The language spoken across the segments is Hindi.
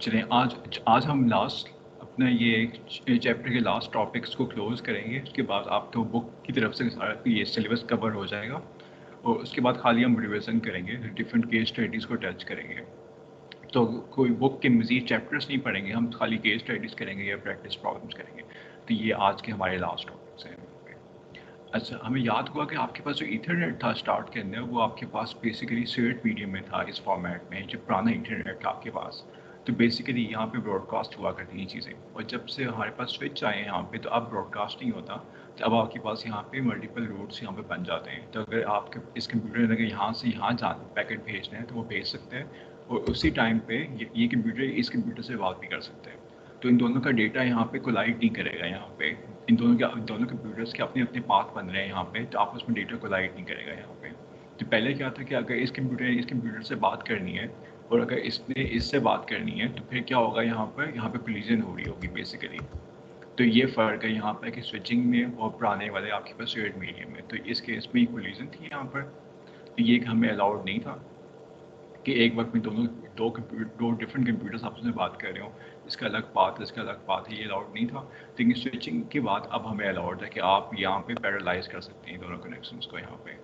चलें आज आज हम लास्ट अपना ये चैप्टर के लास्ट टॉपिक्स को क्लोज करेंगे। उसके बाद आपको बुक की तरफ से सारा ये सिलेबस कवर हो जाएगा और उसके बाद खाली हम रिविज़न करेंगे, डिफरेंट केस स्टडीज़ को टच करेंगे। तो कोई बुक के मज़ीद चैप्टर्स नहीं पढ़ेंगे, हम खाली केस स्टडीज़ करेंगे या प्रैक्टिस प्रॉब्लम्स करेंगे। तो ये आज के हमारे लास्ट टॉपिक्स हैं। अच्छा, हमें याद हुआ कि आपके पास जो ईथरनेट था स्टार्ट के अंदर, वो आपके पास बेसिकली स्ट्रेट मीडियम में था इस फॉर्मेट में, जो पुराना इंटरनेट था आपके पास। तो बेसिकली यहाँ पे ब्रॉडकास्ट हुआ करती हैं चीज़ें, और जब से हमारे पास स्विच आए हैं यहाँ पे, तो अब ब्रॉडकास्ट नहीं होता। तो अब आपके पास यहाँ पे मल्टीपल रूट्स यहाँ पे बन जाते हैं। तो अगर आपके इस कंप्यूटर ने अगर यहाँ से यहाँ पैकेट भेजना है तो वो भेज सकते हैं, और उसी टाइम पे ये कंप्यूटर इस कंप्यूटर से बात भी कर सकते हैं। तो इन दोनों का डेटा यहाँ पे कोलाइड नहीं करेगा। यहाँ पे इन दोनों कंप्यूटर्स के अपने अपने पाथ बन रहे हैं यहाँ पे, तो आपस में डेटा कोलाइड नहीं करेगा यहाँ पे। तो पहले क्या था कि अगर इस कंप्यूटर से बात करनी है और अगर इसने इससे बात करनी है, तो फिर क्या होगा, यहाँ पे कोलिजन हो रही होगी बेसिकली। तो ये फ़र्क है यहाँ पर कि स्विचिंग में और पुराने वाले आपके पास शेयर्ड मीडियम में। तो इस केस में कोलिजन थी यहाँ पर, तो ये हमें अलाउड नहीं था कि एक वक्त में दो डिफरेंट कंप्यूटर्स आपस में बात कर रहे हो। इसका अलग पाथ है, इसका अलग पाथ है, ये अलाउड नहीं था। लेकिन स्विचिंग के बाद अब हमें अलाउड है कि आप यहाँ पे पैरेलाइज कर सकते हैं दोनों कनेक्शंस को यहाँ पे।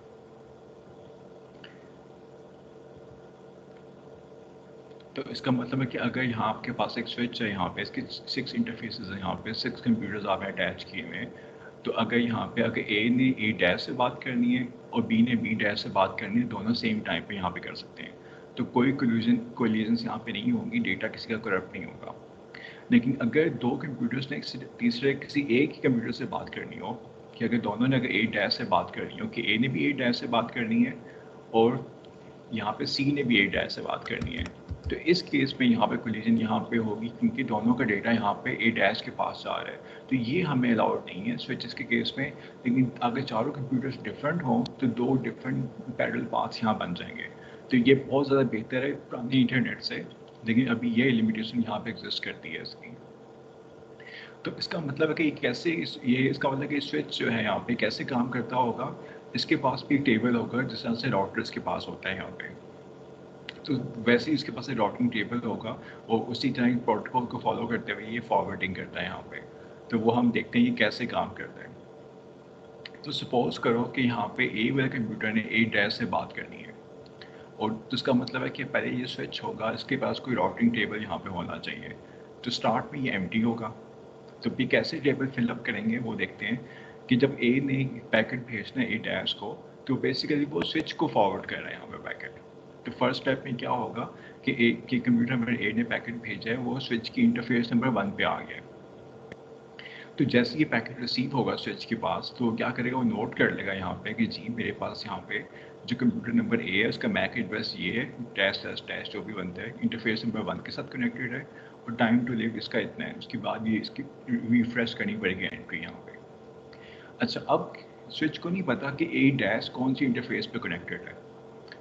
तो इसका मतलब है कि अगर यहाँ आपके पास एक स्विच है, यहाँ पे इसके 6 इंटरफेसेस हैं, यहाँ पे 6 कंप्यूटर्स आपने अटैच किए हुए हैं। तो अगर यहाँ पे अगर ए ने ए डैश से बात करनी है और बी ने बी डैश से बात करनी है, दोनों सेम टाइम पे यहाँ पे कर सकते हैं। तो कोई कोलिजन यहाँ पे नहीं होंगी, डेटा किसी का करप्ट नहीं होगा। लेकिन अगर दो कंप्यूटर्स ने तीसरे किसी एक ही कंप्यूटर से बात करनी हो, कि अगर दोनों ने अगर ए डैश से बात करनी हो, कि ए ने भी ए डैश से बात करनी है और यहाँ पे सी ने भी ए डैश से बात करनी है, तो इस केस में यहाँ पे कोलिजन यहाँ पे होगी, क्योंकि दोनों का डेटा यहाँ पे ए डैश के पास जा रहा है। तो ये हमें अलाउड नहीं है स्विचेस के केस में। लेकिन अगर चारों कंप्यूटर्स डिफरेंट हों, तो दो डिफरेंट पैरेलल पाथ्स यहाँ बन जाएंगे। तो ये बहुत ज़्यादा बेहतर है पुराने इंटरनेट से, लेकिन अभी ये लिमिटेशन यहाँ पे एग्जिस्ट करती है इसकी। तो इसका मतलब है कि कैसे इसका मतलब कि स्विच जो है यहाँ पे कैसे काम करता होगा। इसके पास भी एक टेबल होगा, जिस तरह से राउटर्स के पास होता है यहाँ पे। तो वैसे ही इसके पास एक राउटिंग टेबल होगा, और उसी तरह प्रोटोकॉल को फॉलो करते हुए ये फॉरवर्डिंग करता है यहाँ पे। तो वो हम देखते हैं ये कैसे काम करता है। तो सपोज करो कि यहाँ पे ए वाले कंप्यूटर ने ए डैश से बात करनी है, और तो इसका मतलब है कि पहले ये स्विच होगा, इसके पास कोई राउटिंग टेबल यहाँ पे होना चाहिए। तो स्टार्ट में ये एम्प्टी होगा। तो भी कैसे टेबल फिलअप करेंगे वो देखते हैं। कि जब ए ने पैकेट भेजना है ए डैश को, तो बेसिकली वो स्विच को फॉरवर्ड कर रहा है यहाँ पे पैकेट। तो फर्स्ट स्टेप में क्या होगा कि ए के कंप्यूटर में ए ने पैकेट भेजा है, वो स्विच की इंटरफेस नंबर 1 पे आ गया है। तो जैसे ये पैकेट रिसीव होगा स्विच के पास, तो क्या करेगा, वो नोट कर लेगा यहाँ पे कि जी मेरे पास यहाँ पे जो कंप्यूटर नंबर ए है उसका मैक एड्रेस ये है, डैश डैश डैश जो भी बनता है, इंटरफेस नंबर 1 के साथ कनेक्टेड है, और टाइम टू लिव इसका इतना है। उसके बाद ये इसकी रिफ्रेश करनी पड़ेगी एंट्री यहाँ पे। अच्छा, अब स्विच को नहीं पता कि ए डैश कौन सी इंटरफेस पे कनेक्टेड है,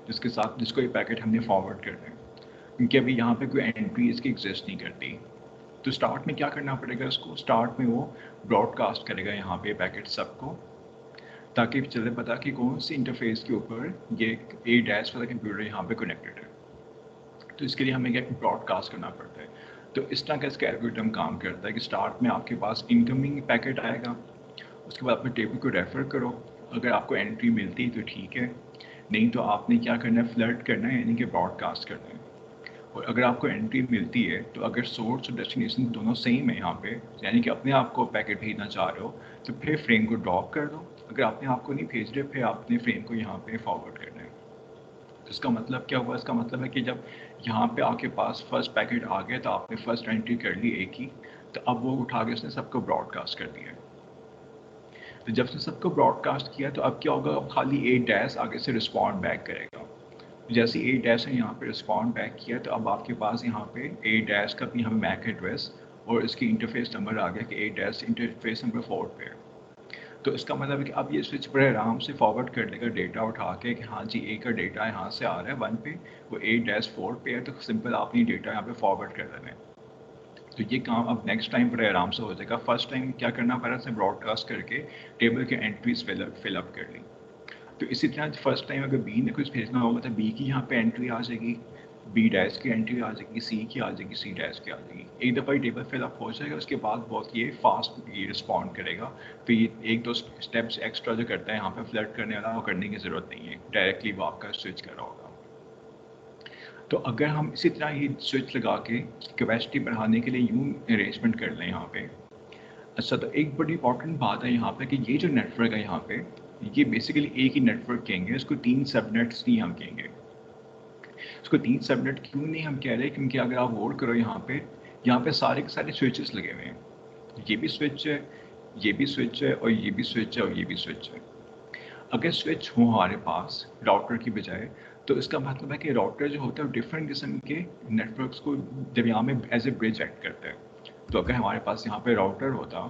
जिसको ये पैकेट हमने फॉरवर्ड करना है, क्योंकि अभी यहाँ पे कोई एंट्री इसकी एग्जिस्ट नहीं करती। तो स्टार्ट में क्या करना पड़ेगा इसको, स्टार्ट में वो ब्रॉडकास्ट करेगा यहाँ पे पैकेट सबको, ताकि चले पता कि कौन सी इंटरफेस के ऊपर ये ए डैश वाला कंप्यूटर यहाँ पे कनेक्टेड है। तो इसके लिए हमें क्या ब्रॉडकास्ट करना पड़ता है। तो इस तरह का इसका एल्गोरिथम काम करता है कि स्टार्ट में आपके पास इनकमिंग पैकेट आएगा, उसके बाद अपने टेबल को रेफ़र करो, अगर आपको एंट्री मिलती है तो ठीक है, नहीं तो आपने क्या करना है, फ्लर्ट करना है, यानी कि ब्रॉडकास्ट करना है। और अगर आपको एंट्री मिलती है, तो अगर सोर्स और डेस्टिनेशन दोनों सेम है यहाँ पे, यानी कि अपने आप को पैकेट भेजना चाह रहे हो, तो फिर फ्रेम को ड्रॉप कर दो। अगर अपने आप को नहीं भेज रहे, फिर आपने फ्रेम को यहाँ पे फॉरवर्ड करना है। तो इसका मतलब क्या हुआ, इसका मतलब है कि जब यहाँ पे आपके पास फर्स्ट पैकेट आ गया, तो आपने फर्स्ट एंट्री कर ली एक ही, तो अब वो उठा के उसने सबको ब्रॉडकास्ट कर दिया। तो जब उसने सबको ब्रॉडकास्ट किया, तो अब क्या होगा, अब खाली ए डैश आगे से रिस्पॉन्ड बैक करेगा। जैसे ए डैश ने यहाँ पे रिस्पॉन्ड बैक किया, तो अब आपके पास यहाँ पे ए डैश का भी हमें मैक एड्रेस और इसकी इंटरफेस नंबर आ गया कि ए डैश इंटरफेस नंबर 4 पे है। तो इसका मतलब है कि अब ये स्विच बड़े आराम से फॉरवर्ड कर लेगा डेटा उठा के कि हाँ जी ए का डेटा यहाँ से आ रहा है 1 पे, वो ए डैश 4 पे है, तो सिंपल आपने डेटा यहाँ पे फॉरवर्ड कर देना है। तो ये काम अब नेक्स्ट टाइम बड़े आराम से हो जाएगा। फर्स्ट टाइम क्या करना पड़ा, से ब्रॉडकास्ट करके टेबल के एंट्रीज फिलअप कर ली। तो इसी तरह फर्स्ट टाइम अगर बी ने कुछ भेजना होगा, तो बी की यहाँ पे एंट्री आ जाएगी, बी डैश की एंट्री आ जाएगी, सी की आ जाएगी, सी डैश की आ जाएगी। एक दफ़ा ये टेबल फिल अप हो जाएगा, उसके बाद बहुत ये फास्ट ये रिस्पॉन्ड करेगा। फिर ये एक दो स्टेप्स एक्स्ट्रा जो करता है यहाँ पे फ्लड करने वाला, वो करने की ज़रूरत नहीं है, डायरेक्टली वो आपका स्विच कर रहा होगा। तो अगर हम इसी तरह ही स्विच लगा के कैपेसिटी बढ़ाने के लिए यूँ अरेंजमेंट कर लें यहाँ पे। अच्छा, तो एक बड़ी इंपॉर्टेंट बात है यहाँ पे कि ये जो नेटवर्क है यहाँ पे, ये बेसिकली एक ही नेटवर्क कहेंगे, इसको 3 सबनेट्स नहीं हम कहेंगे। इसको 3 सबनेट क्यों नहीं हम कह रहे, क्योंकि अगर आप गौर करो यहाँ पे सारे के सारे स्विचेस लगे हुए हैं। ये भी स्विच है, ये भी स्विच है, और ये भी स्विच है, और ये भी स्विच है। अगर स्विच हो हमारे पास राउटर की बजाय, तो इसका मतलब है कि राउटर जो होता है वो डिफरेंट किस्म के नेटवर्क्स को दरमियान में एज ए ब्रिज एक्ट करता है। तो अगर हमारे पास यहाँ पे राउटर होता,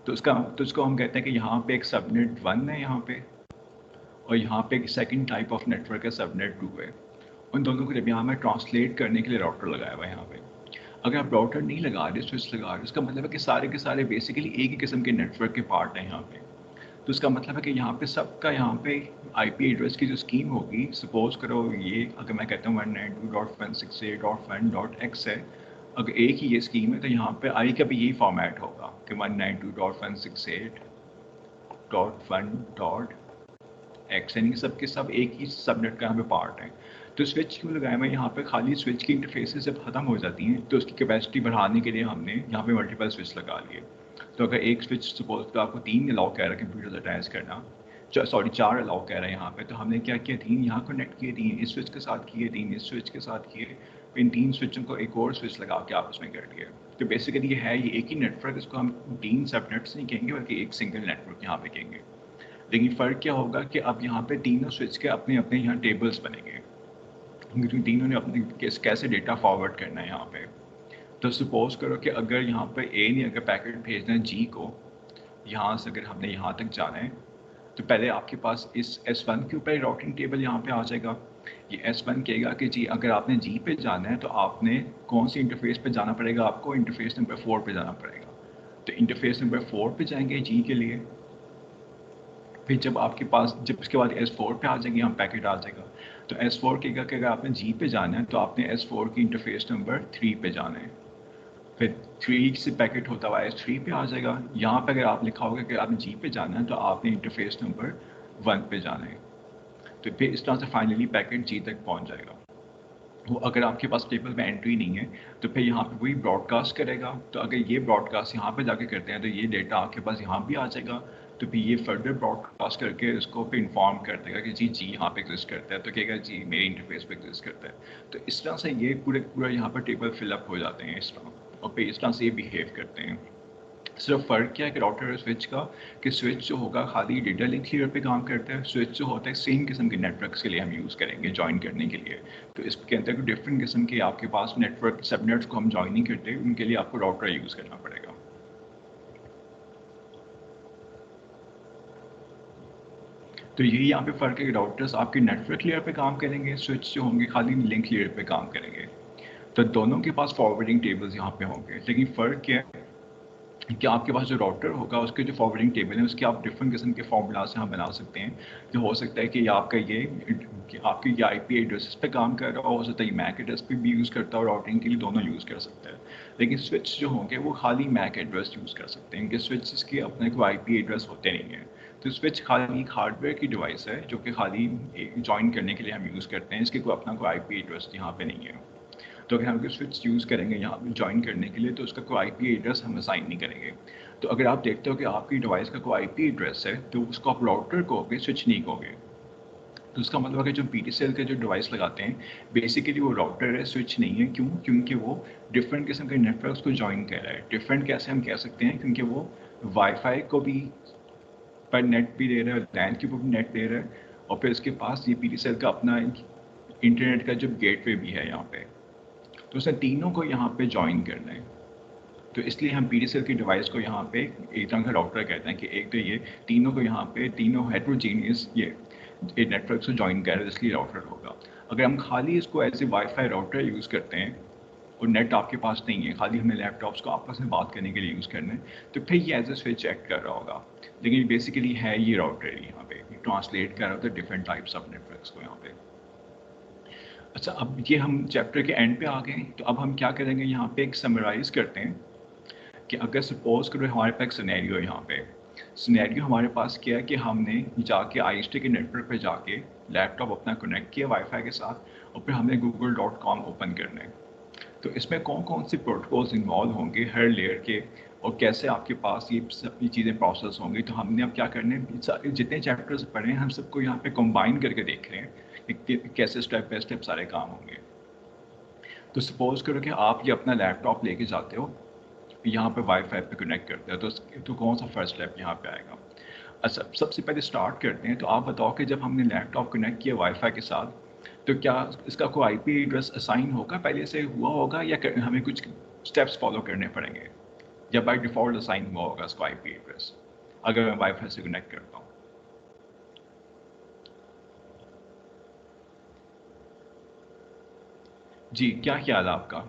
तो इसको हम कहते हैं कि यहाँ पे एक सबनेट 1 है यहाँ पे, और यहाँ पे एक सेकंड टाइप ऑफ नेटवर्क है सबनेट 2 है। उन दोनों को दरमियान में ट्रांसलेट करने के लिए राउटर लगाया हुआ है यहाँ पे। अगर आप राउटर नहीं लगा रहे, स्विच लगा रहे, इसका मतलब है कि सारे के सारे बेसिकली एक ही किस्म के नेटवर्क के पार्ट हैं यहाँ पे। तो इसका मतलब है कि यहाँ पे सबका यहाँ पे आईपी एड्रेस की जो स्कीम होगी, सपोज करो ये अगर मैं कहता हूँ 192.168.1.x है, अगर एक ही ये स्कीम है तो यहाँ पे आई का भी यही फॉर्मेट होगा कि 192.168.1.x, यानी कि सबके सब एक ही सबनेट का यहाँ पे पार्ट है। तो स्विच क्यों लगाया मैं यहाँ पे, खाली स्विच की इंटरफेसेस जब खत्म हो जाती हैं तो उसकी कैपेसिटी बढ़ाने के लिए हमने यहाँ पे मल्टीपल स्विच लगा लिए। तो अगर एक स्विच सपोज तो आपको 3 अलाउ कह रहा है कंप्यूटर अटैच करना, 4 अलाउ कह रहा है यहाँ पे, तो हमने क्या किया, 3 यहाँ कनेक्ट किए, 3 इस स्विच के साथ किए, 3 इस स्विच के साथ किए, इन 3 स्विचों को एक और स्विच लगा के आपस में कर दिया। तो बेसिकली ये है, ये एक ही नेटवर्क, इसको हम 3 सबनेट्स नहीं कहेंगे बल्कि एक सिंगल नेटवर्क यहाँ पे कहेंगे। लेकिन फ़र्क क्या होगा कि अब यहाँ पे तीनों स्विच के अपने अपने यहाँ टेबल्स बनेंगे, क्योंकि तीनों ने अपने कैसे डेटा फॉरवर्ड करना है यहाँ पे। तो सपोज करो कि अगर यहाँ पे ए ने अगर पैकेट भेजना है जी को, यहाँ से अगर हमने यहाँ तक जाना है, तो पहले आपके पास इस S1 के ऊपर राउटिंग टेबल यहाँ पे आ जाएगा। ये S1 कहेगा कि जी अगर आपने जी पे जाना है तो आपने कौन सी इंटरफेस पे जाना पड़ेगा, आपको इंटरफेस नंबर 4 पे जाना पड़ेगा। तो इंटरफेस नंबर 4 पे जाएंगे जी के लिए। फिर जब आपके पास, जब उसके बाद S4 पे आ जाएंगे, यहाँ पैकेट आ जाएगा, तो S4 कहेगा कि अगर आपने जी पे जाना है तो आपने S4 की इंटरफेस नंबर 3 पे जाना है। फिर 3 से पैकेट होता हुआ S3 पे आ जाएगा। यहाँ पे अगर आप लिखा होगा कि आपने जी पे जाना है तो आपने इंटरफेस नंबर 1 पे जाना है। तो फिर इस तरह से फाइनली पैकेट जी तक पहुँच जाएगा। वो अगर आपके पास टेबल में एंट्री नहीं है तो फिर यहाँ पे वही ब्रॉडकास्ट करेगा। तो अगर ये ब्रॉडकास्ट यहाँ पे जाके करते हैं तो ये डेटा आपके पास यहाँ भी आ जाएगा। तो फिर ये फर्दर ब्रॉडकास्ट करके इसको फिर इन्फॉर्म कर देगा कि जी जी यहाँ पे एग्जिस्ट करता है, तो कहेगा जी मेरे इंटरफेस पे एग्जिस्ट करता है। तो इस तरह से ये पूरा यहाँ पर टेबल फिलअप हो जाते हैं इस तरह, और फिर इस तरह से ये बिहेव करते हैं। सिर्फ फ़र्क क्या है कि राउटर और स्विच का, कि स्विच जो होगा खाली डेटा लिंक लेयर पे काम करता है, स्विच जो होता है सेम किस्म के नेटवर्क्स के लिए हम यूज़ करेंगे ज्वाइन करने के लिए। तो इसके अंदर डिफरेंट किस्म के आपके पास नेटवर्क सबनेट्स को हम ज्वाइन नहीं करते, उनके लिए आपको राउटर यूज़ करना पड़ेगा। तो यही यहाँ पे फ़र्क है कि राउटर्स आपके नेटवर्क लेयर पे काम करेंगे, स्विच जो होंगे खाली लिंक लेयर पे काम करेंगे। तो दोनों के पास फॉरवर्डिंग टेबल्स यहाँ पे होंगे, लेकिन फ़र्क क्या है कि आपके पास जो राउटर होगा उसके जो फॉरवर्डिंग टेबल है उसके आप डिफरेंट किस्म के फॉर्मूला से हम बना सकते हैं। तो हो सकता है कि आपका ये कि आपकी ये आईपी एड्रेस पे काम कर रहा हो सकता है ये मैक एड्रेस पे भी यूज़ करता हो, राउटिंग के लिए दोनों यूज़ कर सकता है। लेकिन स्विच जो होंगे वो खाली मैक एड्रेस यूज़ कर सकते हैं, क्योंकि स्विच के अपने को आईपी एड्रेस होते नहीं हैं। तो स्विच खाली एक हार्डवेयर की डिवाइस है जो कि खाली ज्वाइन करने के लिए हम यूज़ करते हैं, इसके कोई अपना कोई आईपी एड्रेस यहाँ पे नहीं है। तो अगर हम कोई स्विच यूज़ करेंगे यहाँ पे ज्वाइन करने के लिए तो उसका कोई आईपी एड्रेस हम असाइन नहीं करेंगे। तो अगर आप देखते हो कि आपकी डिवाइस का कोई आईपी एड्रेस है तो उसको आप राउटर कहोगे, स्विच नहीं कहोगे। तो उसका मतलब है जो पीटीसीएल के जो डिवाइस लगाते हैं बेसिकली वो राउटर है, स्विच नहीं है। क्यों? क्योंकि वो डिफरेंट किस्म के नेटवर्क्स को ज्वाइन कर रहा है। डिफरेंट कैसे हम कह सकते हैं, क्योंकि वो वाईफाई को भी पर नेट भी दे रहा है, लैन के ऊपर भी नेट दे रहा है, और फिर उसके पास ये पीटीसीएल का अपना इंटरनेट का जो गेटवे भी है यहाँ पे। तो उसने तीनों को यहाँ पे ज्वाइन करना है। तो इसलिए हम पीडीसीएल की डिवाइस को यहाँ पे एक तरह का राउटर कहते हैं कि एक तो ये तीनों को यहाँ पे तीनों हेट्रोजीनियस ये नेटवर्क से ज्वाइन कर रहे हैं, इसलिए राउटर होगा। अगर हम खाली इसको ऐसे वाईफाई राउटर यूज़ करते हैं और नेट आपके पास नहीं है, खाली हमें लैपटॉप्स को आपस में बात करने के लिए यूज़ करना है, तो फिर ये एज ए स्विच एक्ट कर रहा होगा। लेकिन बेसिकली है ये राउटर यहाँ पे ट्रांसलेट कर रहा होता है डिफरेंट टाइप्स ऑफ नेटवर्क्स को यहाँ पे। अच्छा, अब ये हम चैप्टर के एंड पे आ गए हैं, तो अब हम क्या करेंगे, यहाँ पे एक समराइज़ करते हैं कि अगर सपोज़ करो हमारे पास एक सिनेरियो है। यहाँ पे सिनेरियो हमारे पास क्या है कि हमने जाके आईएसटी के नेटवर्क पे जाके लैपटॉप अपना कनेक्ट किया वाईफाई के साथ, और फिर हमने google.com ओपन करना है। तो इसमें कौन-कौन से प्रोटोकॉल्स इन्वॉल्व होंगे हर लेयर के, और कैसे आपके पास ये सभी चीज़ें प्रोसेस होंगी। तो हमने अब क्या करना है, सारे जितने चैप्टर्स पढ़े हैं हम सबको यहाँ पे कंबाइन करके देख रहे हैं कि कैसे स्टेप बाय स्टेप सारे काम होंगे। तो सपोज़ करो कि आप ये अपना लैपटॉप लेके जाते हो, यहाँ पे वाईफाई पे कनेक्ट करते हो, तो कौन सा फर्स्ट स्टेप यहाँ पे आएगा। अच्छा, सबसे पहले स्टार्ट करते हैं। तो आप बताओ कि जब हमने लैपटॉप कनेक्ट किया वाईफाई के साथ, तो क्या इसका कोई आईपी एड्रेस असाइन होगा, पहले से हुआ होगा, या हमें कुछ स्टेप्स फॉलो करने पड़ेंगे, या बाय डिफ़ॉल्ट असाइन हुआ होगा इसको आईपी एड्रेस अगर मैं वाईफाई से कनेक्ट करता हूँ। जी, क्या ख्याल है आपका,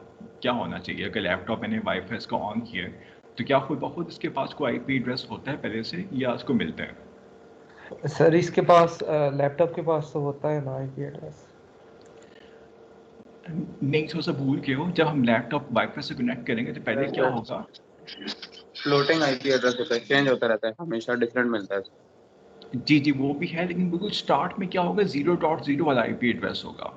क्या होना चाहिए अगर लैपटॉप मैंने वाईफाई इसको ऑन किया है, तो क्या खुद ब खुद इसके पास कोई आईपी एड्रेस होता है पहले से, या इसको मिलता है? सर इसके पास लैपटॉप के पास तो होता है ना आईपी एड्रेस। नहीं, थोड़ा सा भूल के हो, जब हम लैपटॉप वाईफाई से कनेक्ट करेंगे तो पहले क्या होगा? फ्लोटिंग आईपी एड्रेस होता है, चेंज होता रहता है, हमेशा डिफरेंट मिलता है। जी जी, वो भी है, लेकिन बिल्कुल स्टार्ट में क्या होगा, 0.0 वाला आईपी एड्रेस होगा।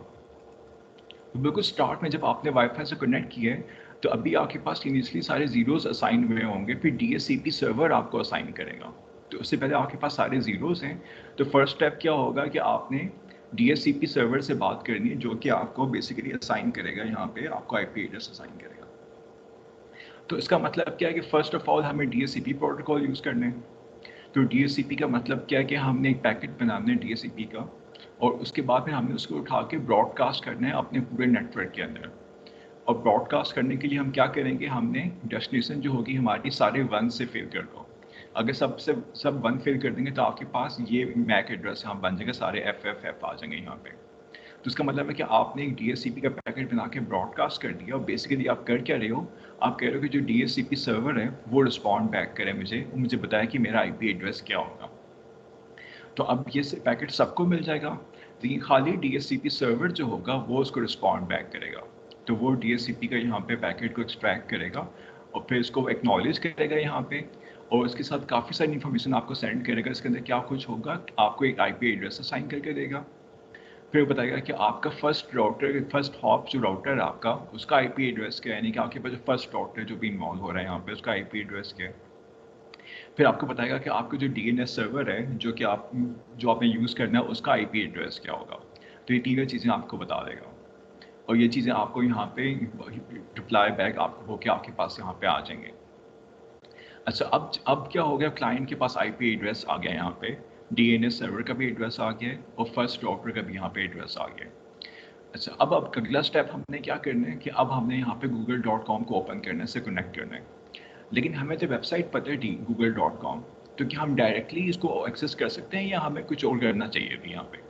तो बिल्कुल स्टार्ट में जब आपने वाईफाई से कनेक्ट किया है, तो अभी आपके पास इनिशियली सारे जीरोस असाइन हुए होंगे, फिर डीएचसीपी सर्वर आपको असाइन करेगा। तो उससे पहले आपके पास सारे जीरोस हैं। तो फर्स्ट स्टेप क्या होगा कि आपने डीएचसीपी सर्वर से बात करनी है, जो कि आपको बेसिकली असाइन करेगा, यहाँ पे आपको आईपी एड्रेस असाइन करेगा। तो इसका मतलब क्या है कि फर्स्ट ऑफ ऑल हमें डीएचसीपी प्रोटोकॉल यूज़ करना है। तो डीएचसीपी का मतलब क्या है कि हमने एक पैकेट बनाना है डीएचसीपी का, और उसके बाद में हमने उसको उठा के ब्रॉडकास्ट करना है अपने पूरे नेटवर्क के अंदर। और ब्रॉडकास्ट करने के लिए हम क्या करेंगे, हमने डेस्टिनेशन जो होगी हमारी सारे वन से फिल कर दो। अगर सब वन फिल कर देंगे तो आपके पास ये मैक एड्रेस यहाँ बन जाएगा, सारे एफ आ जाएंगे यहाँ पे। तो इसका मतलब है कि आपने एक डीएचसीपी का पैकेट बना के ब्रॉडकास्ट कर दिया, और बेसिकली आप कर क्या रहे हो, आप कह रहे हो कि जो डीएचसीपी सर्वर है वो रिस्पॉन्ड बैक करे मुझे बताया कि मेरा आईपी एड्रेस क्या होगा। तो अब ये पैकेट सबको मिल जाएगा, लेकिन खाली डीएचसीपी सर्वर जो होगा वो उसको रिस्पॉन्ड बैक करेगा। तो वो डीएचसीपी का यहाँ पे पैकेट को एक्सट्रैक्ट करेगा, और फिर इसको एक्नॉलेज करेगा यहाँ पे, और इसके साथ काफ़ी सारी इन्फॉर्मेशन आपको सेंड करेगा। इसके अंदर क्या कुछ होगा, आपको एक आईपी एड्रेस असाइन करके देगा, फिर बताएगा कि आपका फर्स्ट हॉप जो राउटर है आपका, उसका आईपी एड्रेस क्या है, यानी कि आपके पास जो फर्स्ट राउटर जो भी इन्वॉल्व हो रहा है यहाँ पे, उसका आईपी एड्रेस क्या है। फिर आपको बताएगा कि आपका जो डीएनएस सर्वर है जो आपने यूज़ करना है, उसका आईपी एड्रेस क्या होगा। तो ये तीनों चीज़ें आपको बता देगा, और ये चीज़ें आपको यहाँ पे रिप्लाई बैक आपको होके आपके पास यहाँ पे आ जाएंगे। अच्छा, अब क्या हो गया, क्लाइंट के पास आईपी एड्रेस आ गया, यहाँ पे डीएनएस सर्वर का भी एड्रेस आ गया, और फर्स्ट राउटर का भी यहाँ पे एड्रेस आ गया। अच्छा, अब अगला स्टेप हमने क्या करना है कि अब हमने यहाँ पे google.com को ओपन करने से कनेक्ट करना है। लेकिन हमें तो वेबसाइट पता है google.com, तो क्या हम डायरेक्टली इसको एक्सेस कर सकते हैं, या हमें कुछ और करना चाहिए अभी यहाँ पे?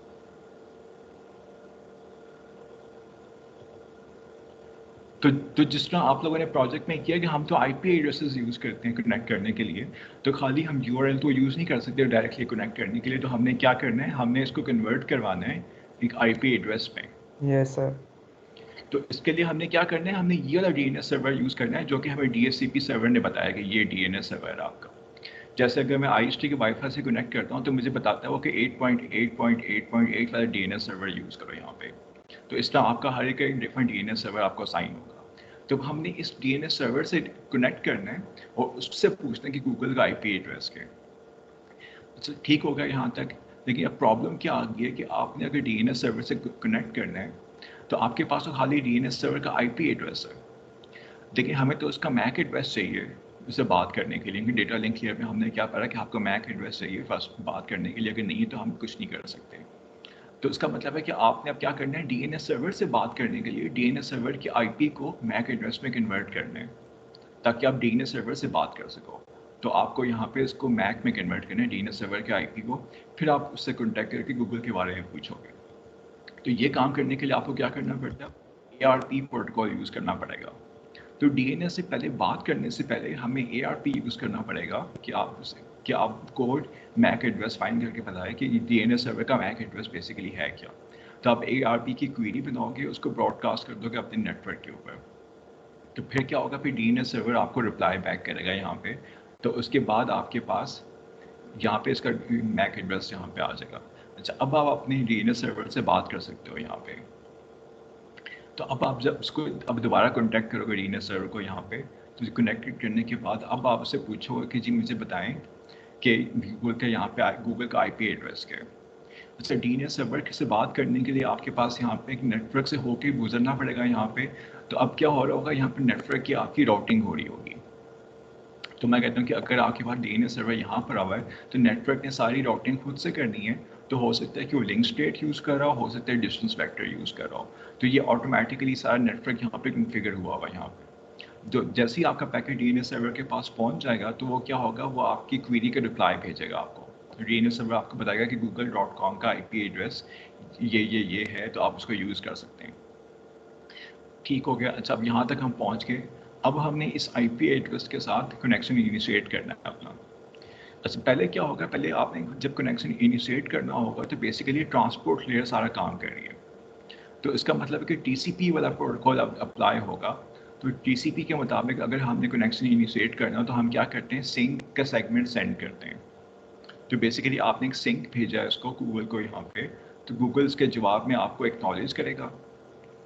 तो जिस तरह आप लोगों ने प्रोजेक्ट में किया कि हम तो आईपी एड्रेसेस यूज़ करते हैं कनेक्ट करने के लिए, तो खाली हम यूआरएल तो यूज़ नहीं कर सकते डायरेक्टली कनेक्ट करने के लिए। तो हमने क्या करना है, हमने इसको कन्वर्ट करवाना है एक आईपी एड्रेस पे। Yes sir. तो इसके लिए हमने क्या करना है, हमने ये वाला डीएनएस सर्वर यूज़ करना है जो कि हमें डीएचसीपी सर्वर ने बताया कि ये डीएनएस सर्वर है आपका। जैसे अगर मैं आईएसटी के वाईफाई से कनेक्ट करता हूँ, तो मुझे बताता है वो कि 8.8.8.8 वाला डीएनएस सर्वर यूज़ करो यहाँ पे। तो इस तरह आपका हर एक डिफरेंट डीएनएस सर्वर आपको असाइन होगा। तो हमने इस डीएनएस सर्वर से कनेक्ट करना है, और उससे पूछना है कि गूगल का आईपी एड्रेस क्या है। अच्छा, ठीक हो गया यहाँ तक। लेकिन अब प्रॉब्लम क्या आ गई है कि आपने अगर डीएनएस सर्वर से कनेक्ट करना है, तो आपके पास तो खाली डीएनएस सर्वर का आईपी एड्रेस है, लेकिन हमें तो उसका मैक एड्रेस चाहिए उससे बात करने के लिए, क्योंकि डेटा लिंक लेयर में हमने क्या पढ़ा कि आपको मैक एड्रेस चाहिए फर्स्ट बात करने के लिए, अगर नहीं तो हम कुछ नहीं कर सकते। तो इसका मतलब है कि आपने अब क्या करना है, डीएनएस सर्वर से बात करने के लिए डीएनएस सर्वर की आईपी को मैक एड्रेस में कन्वर्ट करना है, ताकि आप डीएनएस सर्वर से बात कर सको। तो आपको यहाँ पे इसको मैक में कन्वर्ट करना है डीएनएस सर्वर के आईपी को, फिर आप उससे कॉन्टैक्ट करके गूगल के बारे में पूछोगे। तो ये काम करने के लिए आपको क्या करना पड़ता है, एआरपी प्रोटोकॉल यूज़ करना पड़ेगा। तो डीएनएस से पहले बात करने से पहले हमें एआरपी यूज़ करना पड़ेगा कि आप कोड मैक एड्रेस फाइंड करके बताएं कि डीएनएस सर्वर का मैक एड्रेस बेसिकली है क्या। तो आप ARP की क्वेरी बनाओगे, उसको ब्रॉडकास्ट कर दोगे अपने नेटवर्क के ऊपर। तो फिर क्या होगा, फिर DNS सर्वर आपको रिप्लाई बैक करेगा यहाँ पे। तो उसके बाद आपके पास यहाँ पे इसका मैक एड्रेस यहाँ पे आ जाएगा। अच्छा, अब आप अपने DNS सर्वर से बात कर सकते हो यहाँ पे। तो अब आप जब उसको अब दोबारा कॉन्टैक्ट करोगे DNS सर्वर को यहाँ पे, तो कनेक्टेड करने के बाद अब आप उससे पूछोगे कि जी मुझे बताएं कि गूगल का यहाँ पे गूगल का IP एड्रेस क्या है। अच्छा, DNS सर्वर से बात करने के लिए आपके पास यहाँ पे एक नेटवर्क से होके गुजरना पड़ेगा यहाँ पे। तो अब क्या हो रहा होगा, यहाँ पे नेटवर्क की आपकी राउटिंग हो रही होगी। तो मैं कहता हूँ कि अगर आपके पास DNS सर्वर यहाँ पर आवा है तो नेटवर्क ने सारी राउटिंग खुद से करनी है। तो हो सकता है कि वो लिंक स्टेट यूज़ कर रहा हो सकता है डिस्टेंस वेक्टर यूज़ कर रहा हो। तो ये ऑटोमेटिकली सारा नेटवर्क यहाँ पे कॉन्फ़िगर हुआ हुआ है यहाँ पे। जो जैसे ही आपका पैकेट DNS सर्वर के पास पहुँच जाएगा तो वो क्या होगा, वो आपकी क्वेरी का रिप्लाई भेजेगा आपको। DNS सर्वर आपको बताएगा कि google.com का IP एड्रेस ये है, तो आप उसको यूज़ कर सकते हैं। ठीक हो गया। अच्छा, अब यहाँ तक हम पहुँच गए। अब हमने इस IP एड्रेस के साथ कनेक्शन इनिशिएट करना है अपना। अच्छा, पहले क्या होगा, पहले आपने जब कनेक्शन इनिशिएट करना होगा तो बेसिकली ट्रांसपोर्ट लेयर सारा काम कर रही है। तो इसका मतलब है कि TCP वाला प्रोटोकॉल अब अप्लाई होगा। तो TCP के मुताबिक अगर हमने कनेक्शन इनिशिएट करना तो हम क्या करते हैं, सिंक का सेगमेंट सेंड करते हैं। तो बेसिकली आपने एक सिंक भेजा है उसको गूगल को यहाँ पे, तो गूगल उसके जवाब में आपको एक्नॉलेज करेगा।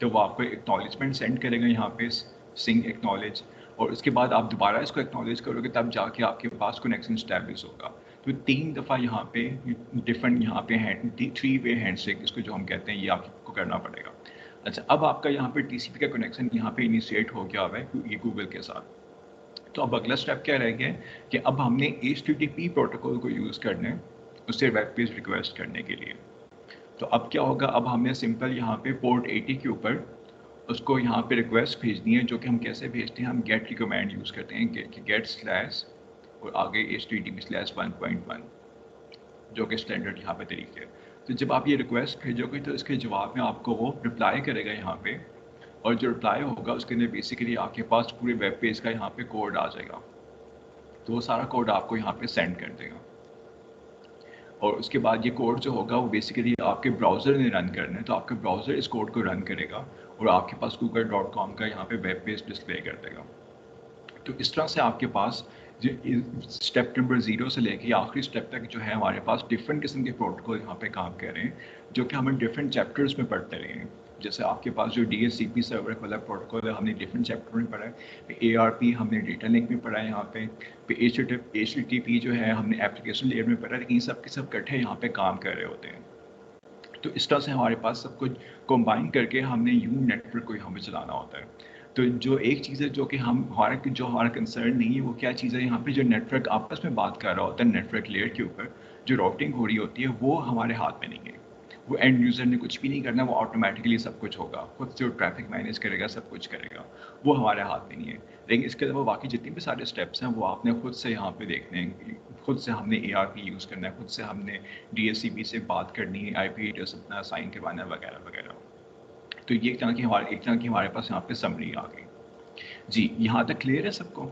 तो वो आपको एक्नॉलेजमेंट सेंड करेगा यहाँ पे, सिंग एक्नॉलेज, और उसके बाद आप दोबारा इसको एक्नॉलेज करोगे तब जाके आपके पास कनेक्शन स्टैब्लिश होगा। तो 3 दफ़ा यहाँ पे डिफरेंट यहाँ पे हैंड 3 वे हैंडशेक इसको जो हम कहते हैं ये आपको करना पड़ेगा। अच्छा, अब आपका यहाँ पे TCP का कनेक्शन यहाँ पे इनिशिएट हो गया हुआ है ये गूगल के साथ। तो अब अगला स्टेप क्या रह गया है कि अब हमने HTTP प्रोटोकॉल को यूज़ करना है उससे वेब पेज रिक्वेस्ट करने के लिए। तो अब क्या होगा, अब हमने सिंपल यहाँ पे पोर्ट 80 के ऊपर उसको यहाँ पे रिक्वेस्ट भेजनी है, जो कि हम कैसे भेजते हैं, हम गेट की कमांड यूज़ करते हैं, गेट स्लैश और आगे HTTP/1.1 जो कि स्टैंडर्ड यहाँ पे तरीके है। तो जब आप ये रिक्वेस्ट भेजोगे तो इसके जवाब में आपको वो रिप्लाई करेगा यहाँ पे, और जो रिप्लाई होगा उसके अंदर बेसिकली आपके पास पूरे वेब पेज का यहाँ पे कोड आ जाएगा। तो वो सारा कोड आपको यहाँ पे सेंड कर देगा, और उसके बाद ये कोड जो होगा वो बेसिकली आपके ब्राउज़र ने रन करना है। तो आपके ब्राउज़र इस कोड को रन करेगा और आपके पास google.com का यहाँ पे वेब पेज डिस्प्ले कर देगा। तो इस तरह से आपके पास स्टेप नंबर 0 से लेके आखिरी स्टेप तक जो है हमारे पास डिफरेंट किस्म के प्रोटोकॉल यहाँ पे काम कर रहे हैं, जो कि हमें डिफरेंट चैप्टर्स में पढ़ते रहे हैं। जैसे आपके पास जो DHCP सर्वर वाला प्रोटोकॉल है हमने डिफरेंट चैप्टर में पढ़ा है, फिर ARP हमने डेटा लिंक में पढ़ा है यहाँ पे, फिर HTTP जो है हमने एप्लीकेशन लेयर में पढ़ा है, लेकिन सब के सब इकट्ठे यहाँ पे काम कर रहे होते हैं। तो इस तरह से हमारे पास सब कुछ कंबाइन करके हमने यू नेटवर्क को यहाँ पे चलाना होता है। तो जो एक चीज़ है जो कि हमारा कंसर्न नहीं है, वो क्या चीज़ है, यहाँ पे जो नेटवर्क आपस में बात कर रहा होता है नेटवर्क लेयर के ऊपर जो राउटिंग हो रही होती है वो हमारे हाथ में नहीं है। वो एंड यूज़र ने कुछ भी नहीं करना, वो ऑटोमेटिकली सब कुछ होगा, खुद से वो ट्रैफिक मैनेज करेगा, सब कुछ करेगा, वो हमारे हाथ में नहीं है। लेकिन इसके अलावा बाकी जितने भी सारे स्टेप्स हैं वो आपने खुद से यहाँ पे देखने हैं, खुद से हमने ARP यूज़ करना है, खुद से हमने DHCP से बात करनी है, IP एड्रेस अपना असाइन करवाना है वगैरह वगैरह। तो ये एक तरह की हमारे पास यहाँ पे समरी आ गई। जी, यहाँ तक क्लियर है सबको?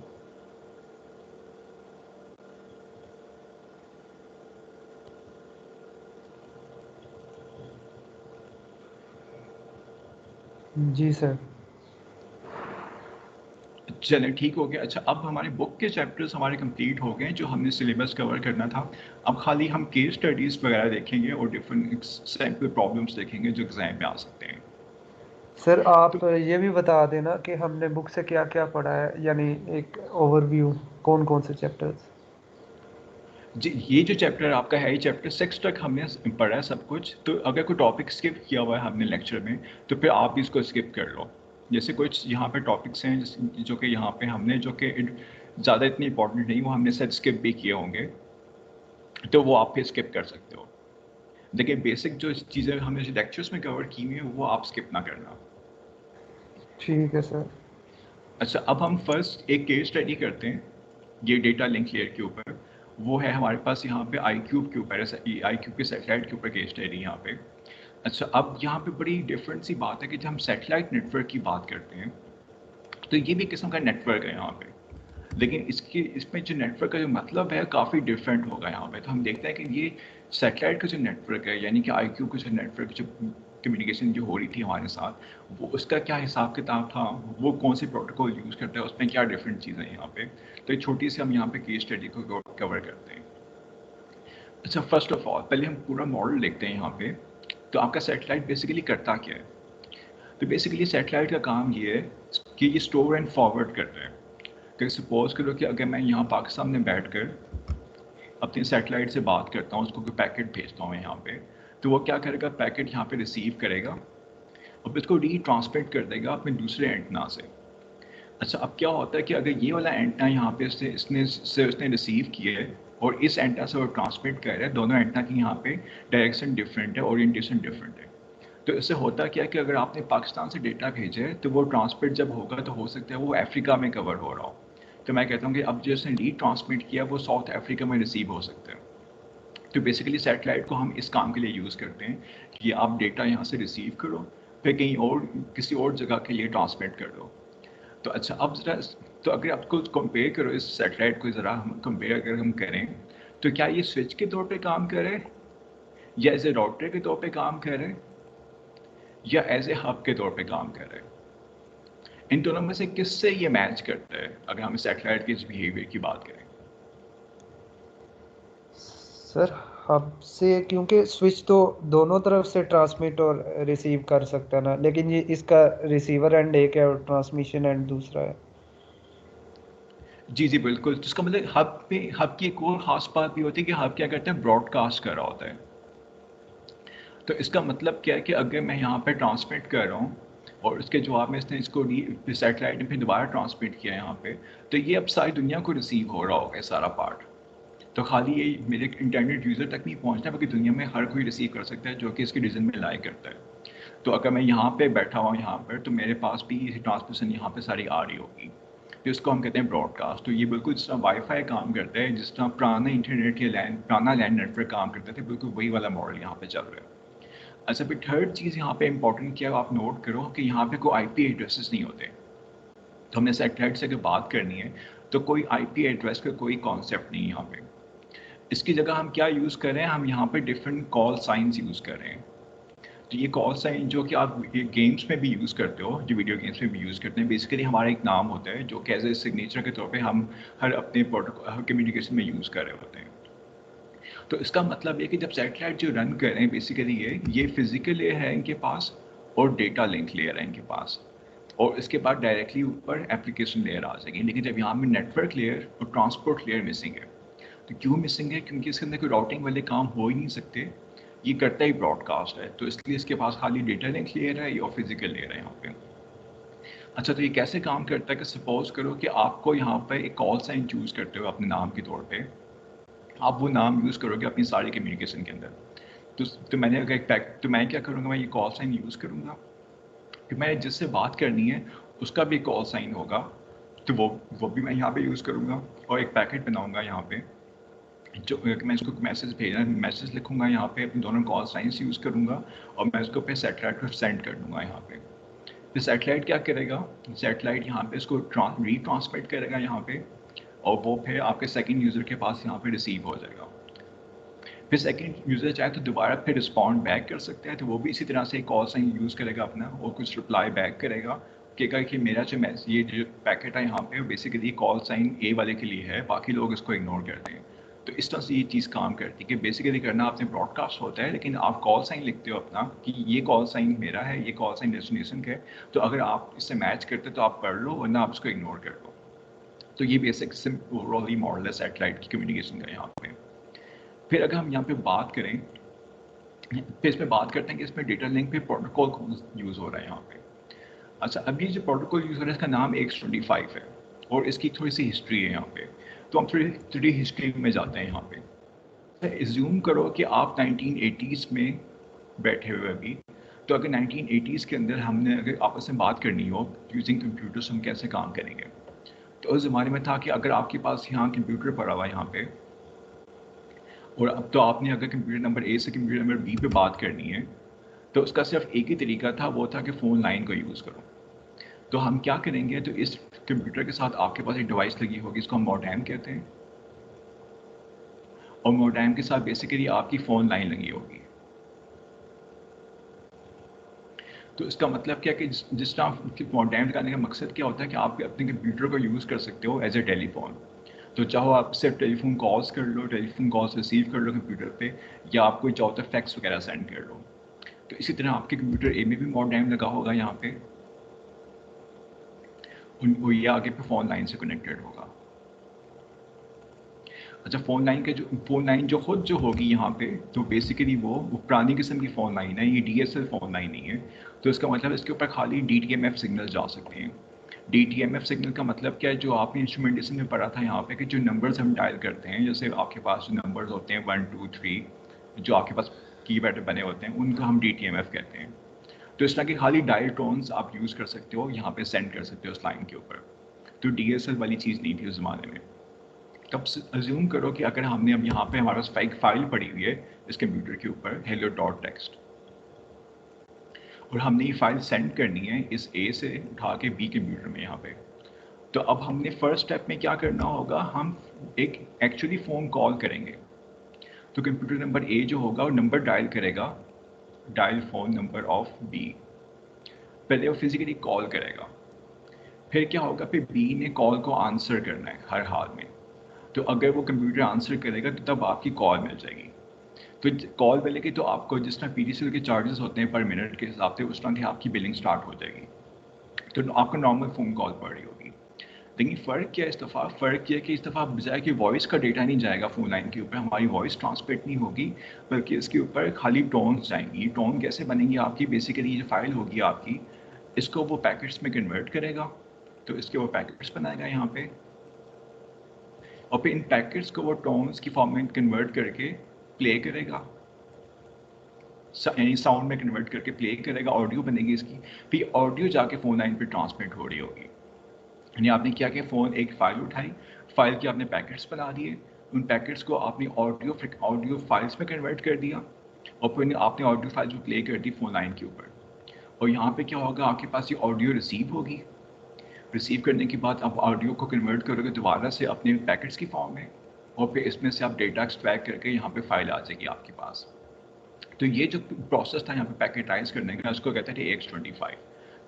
जी सर। चलें, ठीक हो गया। अच्छा, अब हमारे बुक के चैप्टर्स हमारे कंप्लीट हो गए जो हमने सिलेबस कवर करना था। अब खाली हम केस स्टडीज़ वगैरह देखेंगे और डिफरेंट सैम्पल प्रॉब्लम्स देखेंगे जो एग्जाम में आ सकते हैं। सर तो आप ये भी बता देना कि हमने बुक से क्या क्या पढ़ा है, यानी एक ओवरव्यू, कौन कौन से चैप्टर्स। जी, ये जो चैप्टर आपका है, ये चैप्टर 6 तक हमने पढ़ा है सब कुछ। तो अगर कोई टॉपिक स्किप किया हुआ है हमने लेक्चर में तो फिर आप भी इसको स्किप कर लो। जैसे कुछ यहाँ पे टॉपिक्स हैं जो कि यहाँ पे हमने जो कि ज़्यादा इतनी इंपॉर्टेंट नहीं, वो हमने शायद स्किप भी किए होंगे, तो वो आप फिर स्किप कर सकते हो। लेकिन बेसिक जो चीज़ें हमने लेक्चर्स में कवर की हुई हैं वो आप स्किप ना करना। ठीक है सर। अच्छा, अब हम फर्स्ट एक केस स्टडी करते हैं ये डेटा लिंक लेयर के ऊपर। वो है हमारे पास यहाँ पे iCube के ऊपर, iCube के सैटेलाइट के ऊपर केस स्टडी यहाँ पे। अच्छा, अब यहाँ पे बड़ी डिफरेंट सी बात है कि जब हम सैटेलाइट नेटवर्क की बात करते हैं तो ये भी किस्म का नेटवर्क है यहाँ पे, लेकिन इसमें जो नेटवर्क का जो मतलब है काफ़ी डिफरेंट होगा यहाँ पे। तो हम देखते हैं कि ये सैटेलाइट का जो नेटवर्क है, यानी कि iCube का जो नेटवर्क जो कम्युनिकेशन जो हो रही थी हमारे साथ, वो उसका क्या हिसाब किताब था, वो कौन से प्रोटोकॉल यूज़ करता है, उसमें क्या डिफरेंट चीज़ें हैं यहाँ पे। तो एक छोटी सी हम यहाँ पे केस स्टडी को कवर करते हैं। अच्छा, फर्स्ट ऑफ ऑल पहले हम पूरा मॉडल देखते हैं यहाँ पे। तो आपका सैटेलाइट बेसिकली करता क्या है? तो बेसिकली सैटेलाइट का काम ये है कि ये स्टोर एंड फॉरवर्ड करता है। कि सपोज करो कि अगर मैं यहाँ पाकिस्तान में बैठकर अपने सैटेलाइट से बात करता हूँ, उसको कोई पैकेट भेजता हूँ यहाँ पे, तो वो क्या करेगा, पैकेट यहाँ पे रिसीव करेगा और इसको री-ट्रांसमिट कर देगा अपने दूसरे एंटेना से। अच्छा, अब क्या होता है कि अगर ये वाला एंटेना यहाँ पे उसने रिसीव किया है और इस एंटेना से वो ट्रांसमिट कर रहा है, दोनों एंटेना की यहाँ पे डायरेक्शन डिफरेंट है, ओरिएंटेशन डिफरेंट है। तो इससे होता क्या है कि अगर आपने पाकिस्तान से डेटा भेजा है तो वो ट्रांसमिट जब होगा तो हो सकता है वो अफ्रीका में कवर हो रहा हो। तो मैं कहता हूँ कि अब जिसने री-ट्रांसमिट किया वो साउथ अफ्रीका में रिसीव हो सकता है। तो बेसिकली सैटेलाइट को हम इस काम के लिए यूज़ करते हैं कि आप डेटा यहाँ से रिसीव करो, फिर कहीं और किसी और जगह के लिए ट्रांसमिट कर दो। तो अच्छा, अब ज़रा, तो अगर आपको कंपेयर करो इस सैटेलाइट को, ज़रा हम कंपेयर अगर हम करें, तो क्या ये स्विच के तौर पे काम करे या एज ए राउटर के तौर पे काम करे या एज ए हब के तौर पे काम करे? इन दोनों में से किससे ये मैच करता है अगर हम सैटेलाइट के इस बिहेवियर की बात करें? सर हब से, क्योंकि स्विच तो दोनों तरफ से ट्रांसमिट और रिसीव कर सकता है ना, लेकिन ये इसका रिसीवर एंड एक है और ट्रांसमिशन एंड दूसरा है। जी जी बिल्कुल। तो इसका मतलब हब की एक और ख़ास बात भी होती है कि हब क्या करता है, ब्रॉडकास्ट कर रहा होता है। तो इसका मतलब क्या है कि अगर मैं यहाँ पे ट्रांसमिट कर रहा हूँ और उसके जवाब में इसने इसको सैटेलाइट ने फिर दोबारा ट्रांसमिट किया यहाँ पे, तो ये अब सारी दुनिया को रिसीव हो रहा होगा ये सारा पार्ट। तो खाली ये मेरे इंटरनेट यूज़र तक नहीं पहुँचता, बल्कि दुनिया में हर कोई रिसीव कर सकता है जो कि इसके रीजन में लाई करता है। तो अगर मैं यहाँ पे बैठा हुआ यहाँ पर, तो मेरे पास भी ट्रांसमिशन यहाँ पे सारी आ रही होगी। तो इसको हम कहते हैं ब्रॉडकास्ट। तो ये बिल्कुल जिस तरह वाईफाई काम करता है, जिस तरह पुराना इंटरनेट या पुराना लैंड नेटवर्क काम करते थे, बिल्कुल वही वाला मॉडल यहाँ पे चल रहा है। अच्छा, फिर थर्ड चीज़ यहाँ पे इंपॉर्टेंट क्या आप नोट करो कि यहाँ पे कोई आईपी एड्रेसेस नहीं होते। तो हमने सैटेलाइट से अगर बात करनी है तो कोई आईपी एड्रेस का कोई कॉन्सेप्ट नहीं है यहाँ पे। इसकी जगह हम क्या यूज़ कर रहे हैं, हम यहाँ पे डिफरेंट कॉल साइंस यूज़ कर रहे हैं। तो ये कॉल साइन जो कि आप गेम्स में भी यूज़ करते हो, जो वीडियो गेम्स में भी यूज़ करते हैं, बेसिकली हमारा एक नाम होता है जो कि एज ए सिग्नेचर के तौर पे हम हर अपने प्रोटोकॉल कम्युनिकेशन में यूज़ कर रहे होते हैं। तो इसका मतलब ये कि जब सैटेलाइट जो रन कर रहे हैं, बेसिकली ये फिजिकल लेयर है इनके पास और डेटा लिंक लेयर है इनके पास, और इसके बाद डायरेक्टली ऊपर एप्लीकेशन लेयर आ जाएगी। लेकिन जब यहाँ में नेटवर्क लेयर और ट्रांसपोर्ट लेयर मिसिंग है, तो क्यों मिसिंग है? क्योंकि इसके अंदर कोई राउटिंग वाले काम हो ही नहीं सकते, ये करता ही ब्रॉडकास्ट है। तो इसलिए इसके पास खाली डेटा लिंक लेयर है और फिजिकल लेयर है यहाँ पे। अच्छा, तो ये कैसे काम करता है कि सपोज करो कि आपको यहाँ पे एक कॉल साइन चूज़ करते हो अपने नाम के तौर पे, आप वो नाम यूज़ करोगे अपनी सारी कम्युनिकेशन के अंदर। तो मैंने अगर तो मैं क्या करूँगा, मैं ये कॉल साइन यूज़ करूँगा कि मैं जिससे बात करनी है उसका भी कॉल साइन होगा, तो वो भी मैं यहाँ पे यूज़ करूँगा और एक पैकेट बनाऊँगा यहाँ पे, जो मैं इसको मैसेज भेजना, मैसेज लिखूँगा यहाँ पे, अपने दोनों कॉल साइंस यूज़ करूँगा और मैं उसको पे सैटेलाइट पर सेंड कर दूँगा यहाँ पे। फिर सैटेलाइट क्या करेगा, सैटेलाइट यहाँ पे इसको री-ट्रांसमिट करेगा यहाँ पे, और वो फिर आपके सेकंड यूज़र के पास यहाँ पे रिसीव हो जाएगा। फिर सेकंड यूज़र चाहे तो दोबारा फिर रिस्पॉन्ड बैक कर सकता है, तो वो भी इसी तरह से कॉल साइन यूज़ करेगा अपना और कुछ रिप्लाई बैक करेगा, कहेगा कि मेरा जो ये जो पैकेट है यहाँ पे बेसिकली कॉल साइन ए वाले के लिए है, बाकी लोग इसको इग्नोर करते हैं। तो इस तरह से ये चीज़ काम करती है कि बेसिकली करना आपने ब्रॉडकास्ट होता है, लेकिन आप कॉल साइन लिखते हो अपना कि ये कॉल साइन मेरा है, ये कॉल साइन डेस्टिनेशन का है, तो अगर आप इससे मैच करते तो आप पढ़ लो, वरना आप इसको इग्नोर कर लो। तो ये बेसिक ओवरऑल ही मॉडल है सैटेलाइट की कम्युनिकेशन का यहाँ पे। फिर अगर हम यहाँ पे बात करें, फिर इसमें बात करते हैं कि इसमें डेटा लिंक पे प्रोटोकॉल यूज़ हो रहा है यहाँ पे। अच्छा, अब ये जो प्रोटोकॉल यूज़ हो रहा है इसका नाम X25 है और इसकी थोड़ी सी हिस्ट्री है यहाँ पे। तो हम थोड़ी हिस्ट्री में जाते हैं यहाँ पे। एज्यूम करो कि आप 1980s में बैठे हुए अभी, तो अगर 1980s के अंदर हमने अगर आपस में बात करनी हो यूजिंग कंप्यूटर्स, हम कैसे काम करेंगे? तो उस ज़माने में था कि अगर आपके पास यहाँ कंप्यूटर पड़ा हुआ है यहाँ पे, और अब तो आपने अगर कंप्यूटर नंबर ए से कंप्यूटर नंबर बी पे बात करनी है, तो उसका सिर्फ एक ही तरीका था, वो था कि फ़ोन लाइन को यूज़ करो। तो हम क्या करेंगे, तो इस कंप्यूटर के साथ आपके पास एक डिवाइस लगी होगी, इसको हम मॉडेम कहते हैं, और मॉडेम के साथ बेसिकली आपकी फ़ोन लाइन लगी होगी। तो इसका मतलब क्या है कि जिस तरह मॉडेम लगाने का मकसद क्या होता है कि आप अपने कंप्यूटर को यूज़ कर सकते हो एज ए टेलीफोन। तो चाहो आप सिर्फ टेलीफोन कॉल्स कर लो, टेलीफोन कॉल्स रिसीव कर लो कंप्यूटर पे, या आप कोई चाहो तो फैक्स वगैरह सेंड कर लो। तो इसी तरह आपके कंप्यूटर ए में भी मॉडेम लगा होगा यहाँ पे, वो ये आगे पे फ़ोन लाइन से कनेक्टेड होगा। अच्छा, फ़ोन लाइन जो खुद जो होगी यहाँ पे, तो बेसिकली वो पुरानी किस्म की फ़ोन लाइन है, ये DSL फ़ोन लाइन नहीं है। तो इसका मतलब इसके ऊपर खाली DTMF सिग्नल जा सकते हैं। DTMF सिग्नल का मतलब क्या है, जो आपने इंस्ट्रूमेंटेशन में पढ़ा था यहाँ पे कि जो नंबर्स हम डायल करते हैं, जैसे आपके पास जो नंबर्स होते हैं 1 2 3, जो आपके पास कीपैड बने होते हैं, उनको हम DTMF कहते हैं। तो इस तरह के खाली डायल टोन्स आप यूज़ कर सकते हो, यहाँ पे सेंड कर सकते हो उस लाइन के ऊपर। तो DSL वाली चीज़ नहीं थी उस ज़माने में। तब अज्यूम करो कि अगर हमने अब यहाँ पे हमारे पास फाइल पड़ी हुई है इस कंप्यूटर के ऊपर hello.txt, और हमने ये फाइल सेंड करनी है इस A से उठा के B कंप्यूटर में यहाँ पे। तो अब हमने फर्स्ट स्टेप में क्या करना होगा, हम एक एक्चुअली फ़ोन कॉल करेंगे। तो कंप्यूटर नंबर A जो होगा वो नंबर डायल करेगा, dial phone number of B। पहले वो फिजिकली कॉल करेगा, फिर क्या होगा, फिर B ने कॉल को आंसर करना है हर हाल में। तो अगर वो कंप्यूटर आंसर करेगा तो तब आपकी कॉल मिल जाएगी। तो कॉल मिलेगी तो आपको जिस तरह PTCL के चार्जेस होते हैं पर मिनट के हिसाब से, उस तरह की आपकी बिलिंग स्टार्ट हो जाएगी। तो आपको नॉर्मल फ़ोन कॉल पड़ रही होगी। लेकिन फ़र्क क्या है इस दफ़ा, फ़र्क ये है कि इस दफ़ा बजाय कि वॉइस का डेटा नहीं जाएगा फ़ोन लाइन के ऊपर, हमारी वॉइस ट्रांसमिट नहीं होगी, बल्कि इसके ऊपर खाली टोन्स जाएंगी। टोन कैसे बनेंगी आपकी, बेसिकली ये फाइल होगी आपकी, इसको वो पैकेट्स में कन्वर्ट करेगा। तो इसके वो पैकेट्स बनाएगा यहाँ पे, और फिर इन पैकेट्स को वो टोन्स की फॉर्म में कन्वर्ट करके प्ले करेगा, यानी साउंड में कन्वर्ट करके प्ले करेगा, ऑडियो बनेगी इसकी। फिर ऑडियो जाके फ़ोन लाइन पे ट्रांसमिट हो रही होगी। यानी आपने क्या किया, फ़ोन एक फ़ाइल उठाई, फ़ाइल के आपने पैकेट्स बना दिए, उन पैकेट्स को आपने ऑडियो फाइल्स में कन्वर्ट कर दिया, और फिर आपने ऑडियो फाइल्स को प्ले कर दी फ़ोन लाइन के ऊपर। और यहाँ पे क्या होगा, आपके पास ये ऑडियो रिसीव होगी। रिसीव करने के बाद आप ऑडियो को कन्वर्ट करोगे दोबारा से अपने पैकेट्स की फॉर्म में, और फिर इसमें से आप डेटा एक्सट्रैक्ट करके यहाँ पे फाइल आ जाएगी आपके पास। तो ये जो प्रोसेस था यहाँ पे पैकेटाइज करने का, उसको कहते थे AX25।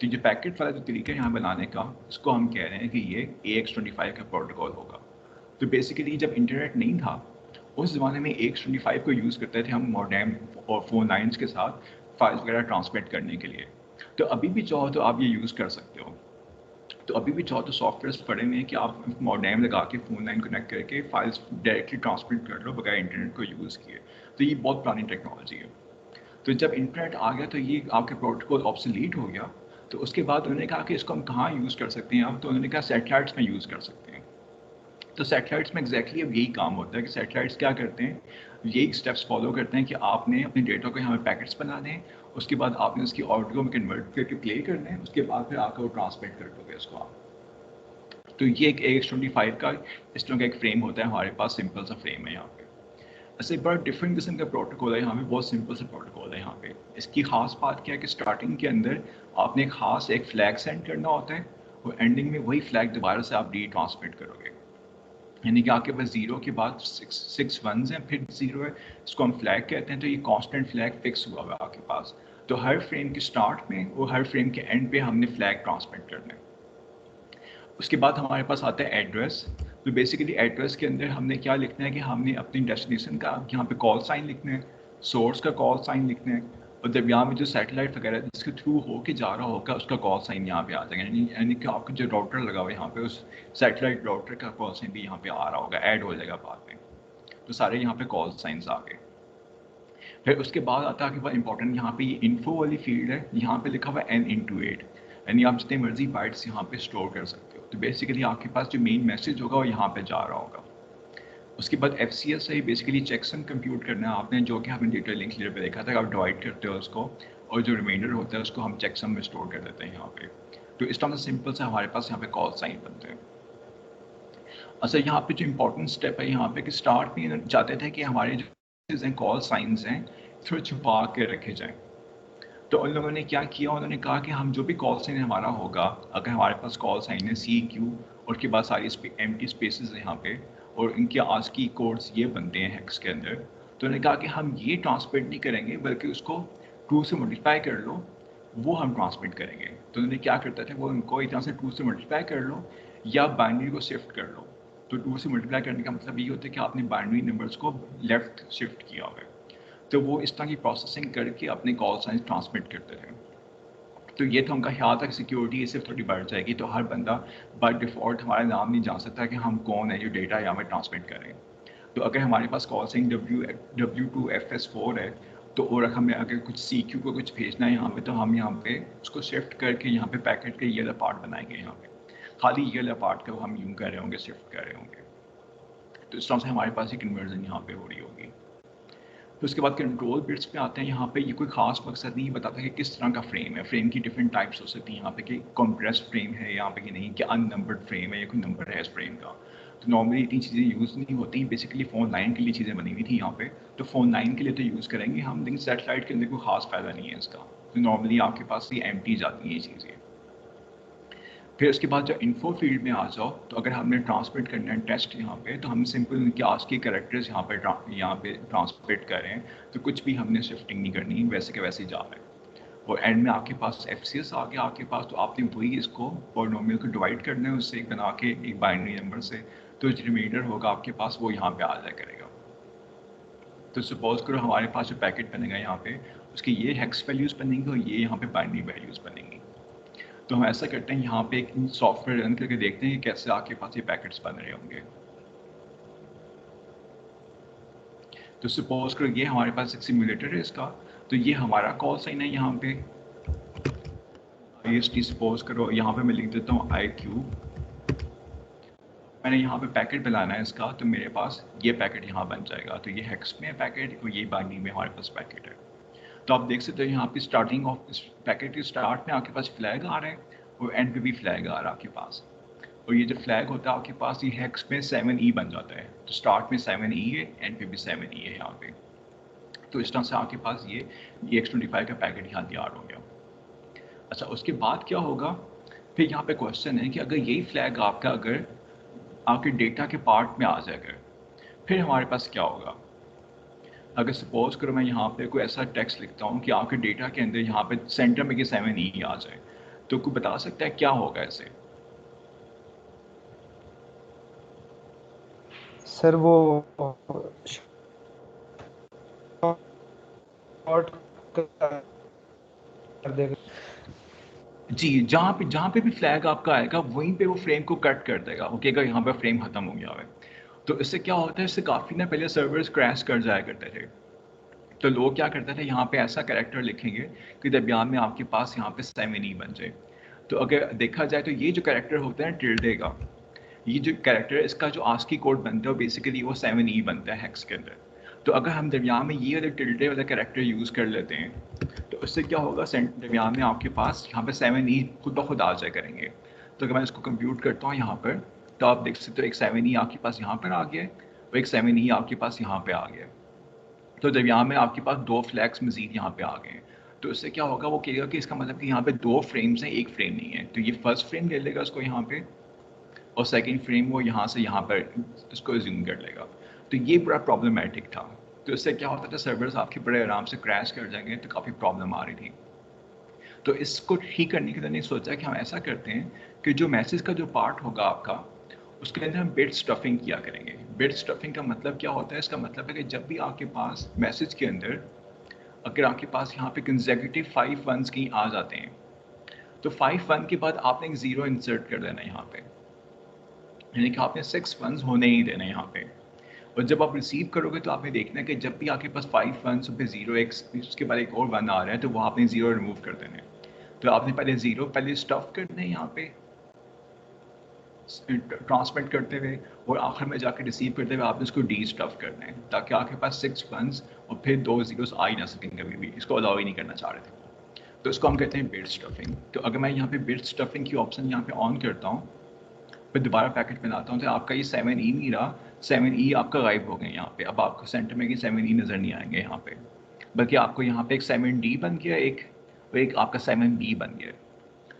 तो ये पैकेट वाला जो तरीका है यहाँ बनाने का, इसको हम कह रहे हैं कि ये AX25 का प्रोटोकॉल होगा। तो बेसिकली जब इंटरनेट नहीं था, उस ज़माने में AX25 को यूज़ करते थे हम मॉडेम और फ़ोन लाइन्स के साथ फाइल्स वगैरह ट्रांसमिट करने के लिए। तो अभी भी चाहो तो आप ये यूज़ कर सकते हो। तो अभी भी चाहो तो सॉफ्टवेयर्स पड़े हुए हैं कि आप मॉडेम लगा के फ़ोन लाइन कनेक्ट करके फाइल्स डायरेक्टली ट्रांसमिट कर लो बगैर इंटरनेट को यूज़ किए। तो ये बहुत पुरानी टेक्नोलॉजी है। तो जब इंटरनेट आ गया तो ये आपके प्रोटोकॉल ऑब्सोलीट हो गया। तो उसके बाद उन्होंने कहा कि इसको हम कहाँ यूज़ कर सकते हैं अब, तो उन्होंने कहा सैटेलाइट्स में यूज़ कर सकते हैं। तो सैटेलाइट्स में एग्जैक्टली अब यही काम होता है कि सैटेलाइट्स क्या करते हैं, यही स्टेप्स फॉलो करते हैं कि आपने अपने डेटा को यहाँ पे पैकेट्स बनाने हैं, उसके बाद आपने उसकी ऑडियो में कन्वर्ट करके प्ले करना है, उसके बाद फिर आकर वो ट्रांसमिट कर दोगे उसको आप। तो ये एक AX25 का इस तरह का एक फ्रेम होता है हमारे पास, सिंपल सा फ्रेम है यहाँ पे। ऐसे बड़ा डिफरेंट किस्म का प्रोटोकॉल है यहाँ पे, बहुत सिंपल सा प्रोटोकॉल है यहाँ पे। इसकी खास बात क्या है कि स्टार्टिंग के अंदर आपने खास एक फ्लैग सेंड करना होता है, और एंडिंग में वही फ्लैग दोबारा से आप ट्रांसमिट करोगे। यानी कि आपके पास 0 के बाद 6 वंस हैं, फिर 0 है, इसको हम फ्लैग कहते हैं। तो ये कांस्टेंट फ्लैग फिक्स हुआ हुआ है आपके पास। तो हर फ्रेम के स्टार्ट में और हर फ्रेम के एंड पे हमने फ्लैग ट्रांसमिट करना है। उसके बाद हमारे पास आता है एड्रेस। तो बेसिकली एड्रेस के अंदर हमने क्या लिखना है कि हमने अपनी डेस्टिनेशन का यहाँ पे कॉल साइन लिखना है, सोर्स का कॉल साइन लिखना है, और दरमियान में जो सैटेलाइट वगैरह जिसके थ्रू होके जा रहा होगा उसका कॉल साइन यहाँ पे आ जाएगा। यानी कि आपका जो राउटर लगा हुआ है यहाँ पे, उस सैटेलाइट राउटर का कॉल साइन भी यहाँ पे आ रहा होगा, ऐड हो जाएगा बाद में। तो सारे यहाँ पे कॉल साइंस आ गए। फिर उसके बाद आता है कि बहुत इंपॉर्टेंट, यहाँ पे ये इन्फो वाली फील्ड है, यहाँ पे लिखा हुआ है N/8, यानी आप जितने मर्जी बाइट्स यहाँ पे स्टोर कर सकते हो। तो बेसिकली आपके पास जो मेन मैसेज होगा वो यहाँ पे जा रहा होगा। उसके बाद FCS से बेसिकली चेकसन कंप्यूट करना है आपने, जो कि हमने डेटा लिंक क्लियर पे देखा था, आप डिवाइड करते हो उसको, और जो रिमाइंडर होता है उसको हम चेकसन में स्टोर कर देते हैं यहाँ पे। तो इस तरह से सिंपल से हमारे पास यहाँ पे कॉल साइन बनते हैं। अच्छा, यहाँ पे जो इंपॉर्टेंट स्टेप है यहाँ पे कि स्टार्ट में चाहते थे कि हमारे जो कॉल साइंस हैं थोड़ा छुपा के रखे जाएं। तो उन लोगों ने क्या किया, उन्होंने कहा कि हम जो भी कॉल साइन हमारा होगा, अगर हमारे पास कॉल साइन है CQ और उसके बाद सारी एम्प्टी स्पेसेस हैं यहाँ पे, और इनके ASCII कोड्स ये बनते हैं हेक्स के अंदर, तो उन्होंने कहा कि हम ये ट्रांसमिट नहीं करेंगे, बल्कि उसको 2 से मल्टीप्लाई कर लो, वो हम ट्रांसमिट करेंगे। तो उन्होंने क्या करते थे, वो उनको इतना से 2 से मल्टीप्लाई कर लो या बाइनरी को शिफ्ट कर लो। तो 2 से मल्टीप्लाई करने का मतलब ये होता है कि आपने बाइनरी नंबर्स को लेफ्ट शिफ्ट किया हुआ है, तो वो इस तरह की प्रोसेसिंग करके अपने कॉल साइंस ट्रांसमिट करते थे। तो ये था उनका ख्याल था कि सिक्योरिटी इससे थोड़ी बढ़ जाएगी, तो हर बंदा बाय डिफ़ॉल्ट हमारा नाम नहीं जान सकता कि हम कौन है जो डेटा यहाँ पे ट्रांसमिट करें। तो अगर हमारे पास कॉल साइन W2FS4 है, तो और हमें अगर कुछ CQ को कुछ भेजना है यहाँ पे, तो हम यहाँ पे उसको शिफ्ट करके यहाँ पे पैकेट के ये वाला पार्ट बनाएंगे यहाँ पे, खाली ये वाला पार्ट को हम यूँ कर रहे होंगे, शिफ्ट कर रहे होंगे। तो इस तरह से हमारे पास ये कन्वर्जन यहाँ पे हो रही होगी। तो उसके बाद कंट्रोल बिट्स पे आते हैं। यहाँ पे ये कोई खास मकसद नहीं बताता कि किस तरह का फ्रेम है। फ्रेम की डिफरेंट टाइप्स हो सकती हैं यहाँ पे, कि कॉम्प्रेस्ड फ्रेम है यहाँ पे कि नहीं, कि अननंबर्ड फ्रेम है या कोई नंबर है इस फ्रेम का। तो नॉर्मली इतनी चीज़ें यूज़ नहीं होती, बेसिकली फ़ोन लाइन के लिए चीज़ें बनी हुई थी यहाँ पे, तो फ़ोन लाइन के लिए तो यूज़ करेंगे हम, लेकिन सेटेलाइट के अंदर कोई खास फ़ायदा नहीं है इसका। तो नॉर्मली आपके पास ये एम्प्टी जाती हैं ये चीज़ें। फिर उसके बाद जब इन्फो फील्ड में आ जाओ, तो अगर हमने ट्रांसमिट करना है टेस्ट यहाँ पे, तो हम सिंपल उनके आस्क के कैरेक्टर्स यहाँ पे ट्रांसमिट करें, तो कुछ भी हमने शिफ्टिंग नहीं करनी, वैसे के वैसे ही जा रहे हैं। और एंड में आपके पास FCS आ गया आपके पास, तो आपने वही इसको पॉलिनोमियल को डिवाइड करना है उससे, एक बना के एक बाइनरी नंबर से, तो जो रिमाइंडर होगा आपके पास वो यहाँ पे आ जाया करेगा। तो सपोज करो हमारे पास जो पैकेट बनेगा यहाँ पे, उसकी ये हेक्स वैल्यूज़ बनेंगी और ये यहाँ पे बाइनरी वैल्यूज़ बनेंगी। तो हम ऐसा करते हैं, यहाँ पे एक सॉफ्टवेयर रन करके देखते हैं कि कैसे आपके पास ये पैकेट्स बन रहे होंगे। तो सपोज करो ये हमारे पास एक सिमुलेटर है इसका, तो ये हमारा कॉल साइन है यहाँ पे IST। सपोज करो यहाँ पे मैं लिख देता हूँ IQ। मैंने यहाँ पे पैकेट बनाना है इसका, तो मेरे पास ये पैकेट यहाँ बन जाएगा। तो ये हेक्स में पैकेट और ये बाइनरी में हमारे पास पैकेट है। तो आप देख सकते हो यहाँ पे स्टार्टिंग ऑफ इस पैकेट के स्टार्ट में आपके पास फ्लैग आ रहा है और एंड पे भी फ्लैग आ रहा है आपके पास। और ये जो फ्लैग होता है आपके पास, ये हेक्स में 7E बन जाता है। तो स्टार्ट में 7E है, एंड पे भी 7E है यहाँ पे। तो इस तरह से आपके पास ये X25 का पैकेट यहाँ तैयार हो गया। अच्छा, उसके बाद क्या होगा, फिर यहाँ पे क्वेश्चन है कि अगर यही फ्लैग आपका अगर आपके डेटा के पार्ट में आ जाएगा, फिर हमारे पास क्या होगा। अगर सपोज करो मैं यहाँ पे कोई ऐसा टेक्स्ट लिखता हूँ कि आपके डेटा के अंदर यहाँ पे सेंटर में कि 7E आ जाए, तो कोई बता सकता है क्या होगा ऐसे। सर वो शॉर्ट कर देगा। जी, जहाँ पे भी फ्लैग आपका आएगा वहीं पे वो फ्रेम को कट कर देगा, वो कहेगा यहाँ पे फ्रेम खत्म हो गया है। तो इससे क्या होता है, इससे काफ़ी ना पहले सर्वर्स क्रैश कर जाया करते थे। तो लोग क्या करते थे, यहाँ पे ऐसा कैरेक्टर लिखेंगे कि दरमियान में आपके पास यहाँ पे 7E बन जाए। तो अगर देखा जाए तो ये जो कैरेक्टर होता है टिल्डे का, ये जो कैरेक्टर है इसका जो आस्की कोड बनता है बेसिकली वो 7E बनता है हेक्स के अंदर। तो अगर हम दरमियान में ये वाले टिल्डे वाला कैरेक्टर यूज़ कर लेते हैं, तो उससे क्या होगा, दरमियान में आपके पास यहाँ पे 7E खुद ब खुद आ जाए करेंगे। तो अगर मैं इसको कंप्यूट करता हूँ यहाँ पर, तो आप देख सकते हो एक 7E आपके पास यहाँ पर आ गया है और एक 7E आपके पास यहाँ पे आ गया है। तो दरमियान में आपके पास 2 फ्लैग्स मजीद यहाँ पे आ गए हैं। तो इससे क्या होगा, वो कहेगा कि इसका मतलब कि यहाँ पे 2 फ्रेम्स हैं, एक फ्रेम नहीं है। तो ये फर्स्ट फ्रेम ले लेगा उसको यहाँ पे, और सेकंड फ्रेम वो यहाँ से यहाँ पर इसको ज़ूम कर लेगा। तो ये बड़ा प्रॉब्लमेटिक था। तो इससे क्या होता था, सर्वर्स आपके बड़े आराम से क्रैश कर जाएंगे, तो काफ़ी प्रॉब्लम आ रही थी। तो इसको ठीक करने के लिए मैंने सोचा कि हम ऐसा करते हैं कि जो मैसेज का जो पार्ट होगा आपका, उसके अंदर हम बिट स्टफिंग किया करेंगे। बिट स्टफिंग का मतलब क्या होता है, इसका मतलब है कि जब भी आपके पास मैसेज के अंदर अगर आपके पास यहाँ पे कंसेक्यूटिव 5 1s कहीं आ जाते हैं, तो 5 1 के बाद आपने एक 0 इंसर्ट कर देना है यहाँ पे, यानी कि आपने 6 1s होने ही देना है यहाँ पे। और जब आप रिसीव करोगे तो आपने देखना है कि जब भी आपके पास 5 1s और फिर 0 x उसके बाद एक और 1 आ रहा है, तो वो आपने 0 रिमूव कर देना है। तो आपने पहले 0 पहले स्टफ करना है यहाँ पे ट्रांसमिट करते हुए, और आखिर में जाकर रिसीव करते हुए आपने इसको डी स्टफ करना है, ताकि आपके पास 6 1s और फिर 2 0s आ ही ना सकें कभी भी। इसको अलाउ ही नहीं करना चाह रहे थे। तो इसको हम कहते हैं बिट स्टफिंग। तो अगर मैं यहाँ पे बिट स्टफिंग की ऑप्शन यहाँ पे ऑन करता हूँ, फिर दोबारा पैकेट बनाता हूँ, तो आपका ये 7E नहीं रहा, 7E आपका गायब हो गए यहाँ पे। अब आपको सेंटर में कि 7E नज़र नहीं आएंगे यहाँ पे, बल्कि आपको यहाँ पे एक 7D बन गया एक, और एक आपका 7B बन गया।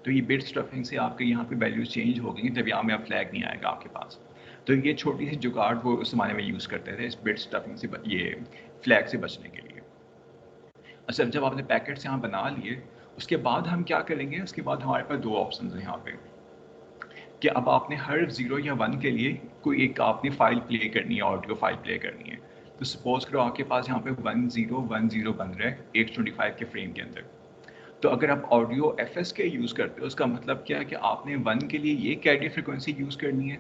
तो ये बिट स्टफिंग से आपके यहाँ पे वैल्यूज चेंज हो गई, तब यहाँ में अब फ्लैग नहीं आएगा आपके पास। तो ये छोटी सी जुगाड़ वो उस ज़माने में यूज़ करते थे इस बिट स्टफिंग से, ये फ्लैग से बचने के लिए। अच्छा, जब आपने पैकेट्स यहाँ बना लिए, उसके बाद हम क्या करेंगे, उसके बाद हमारे पास दो ऑप्शन हैं यहाँ पे कि अब आपने हर 0 या 1 के लिए कोई एक आपने फाइल प्ले करनी है, ऑडियो फाइल प्ले करनी है। तो सपोज करो आपके पास यहाँ पे 1010 बन रहा है 825 के फ्रेम के अंदर। तो अगर आप ऑडियो FSK यूज़ करते हो, उसका मतलब क्या है कि आपने 1 के लिए ये कैरियर फ्रिक्वेंसी यूज़ करनी है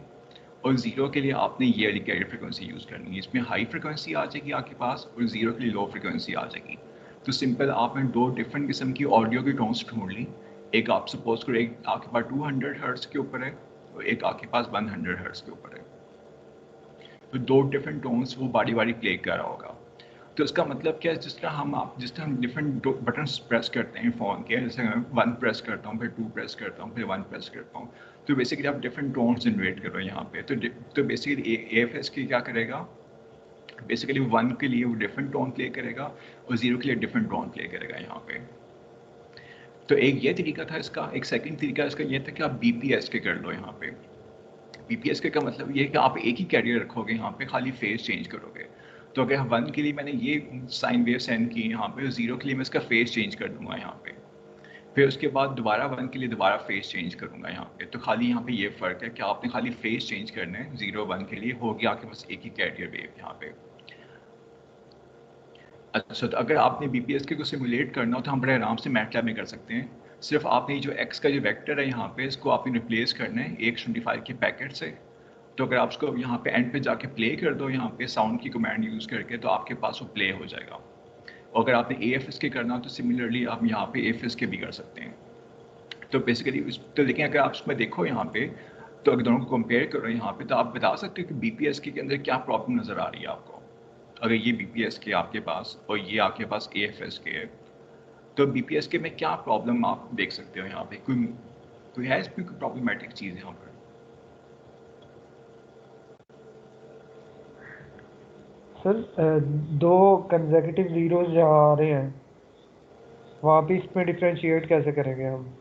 और 0 के लिए आपने ये वाली कैरियर फ्रिक्वेंसी यूज़ करनी है। इसमें हाई फ्रिक्वेंसी आ जाएगी आपके पास और 0 के लिए लो फ्रिक्वेंसी आ जाएगी। तो सिंपल आपने दो डिफरेंट किस्म की ऑडियो की टोन्स ढूंढ ली। एक आप सपोज करो एक आपके पास 200 हर्ट्ज के ऊपर है और एक आपके पास 100 हर्ट्ज के ऊपर है। तो दो डिफरेंट टोन्स वो बारी बारी प्ले कर रहा होगा। तो इसका मतलब क्या है, जिस तरह हम डिफरेंट बटन प्रेस करते हैं फ़ोन के, जैसे मैं 1 प्रेस करता हूँ, फिर 2 प्रेस करता हूँ, फिर 1 प्रेस करता हूँ, तो बेसिकली आप डिफरेंट टोन्स जनरेट करो यहाँ पे। तो बेसिकली AFSK क्या करेगा, बेसिकली 1 के लिए वो डिफरेंट टोन प्ले करेगा और 0 के लिए डिफरेंट टोन प्ले करेगा यहाँ पे। तो एक ये तरीका था इसका। एक सेकंड तरीका इसका ये था कि आप BPSK कर लो यहाँ पे। BPSK का मतलब ये है कि आप एक ही कैरियर रखोगे यहाँ पे, खाली फेज चेंज करोगे। तो अगर 1 के लिए मैंने ये साइन वेव सेंड की यहाँ पे, 0 के लिए मैं इसका फेज चेंज कर दूंगा यहाँ पे, फिर उसके बाद दोबारा 1 के लिए दोबारा फेज चेंज करूंगा यहाँ पे। तो खाली यहाँ पे ये फ़र्क है कि आपने खाली फेज चेंज करना है 0-1 के लिए, होगी आपके पास एक ही कैरियर वेव यहाँ पे। अच्छा, तो अगर आपने BPSK को सिमुलेट करना हो तो हम बड़े आराम से मैटलैब में कर सकते हैं। सिर्फ आपने जो x का जो वेक्टर है यहाँ पे, इसको आपने रिप्लेस करना है 125 के पैकेट से। तो अगर आप उसको यहाँ पे एंड पे जाके प्ले कर दो यहाँ पे साउंड की कमांड यूज़ करके, तो आपके पास वो प्ले हो जाएगा। और अगर आपने AFSK करना हो तो सिमिलरली आप यहाँ पे AFSK भी कर सकते हैं। तो बेसिकली तो लेकिन अगर आप उसमें देखो यहाँ पे, तो अगर दोनों को कंपेयर करो यहाँ पे, तो आप बता सकते हो कि BPSK के अंदर क्या प्रॉब्लम नज़र आ रही है आपको। अगर ये BPSK आपके पास और ये आपके पास AFSK है, तो BPSK में क्या प्रॉब्लम आप देख सकते हो यहाँ पे, कोई है इसमें कोई प्रॉब्लमेटिक चीज़ यहाँ पर? सर दो कंसेक्यूटिव जीरोस जहाँ आ रहे हैं वहाँ पे इसमें डिफरेंशिएट कैसे करेंगे हम?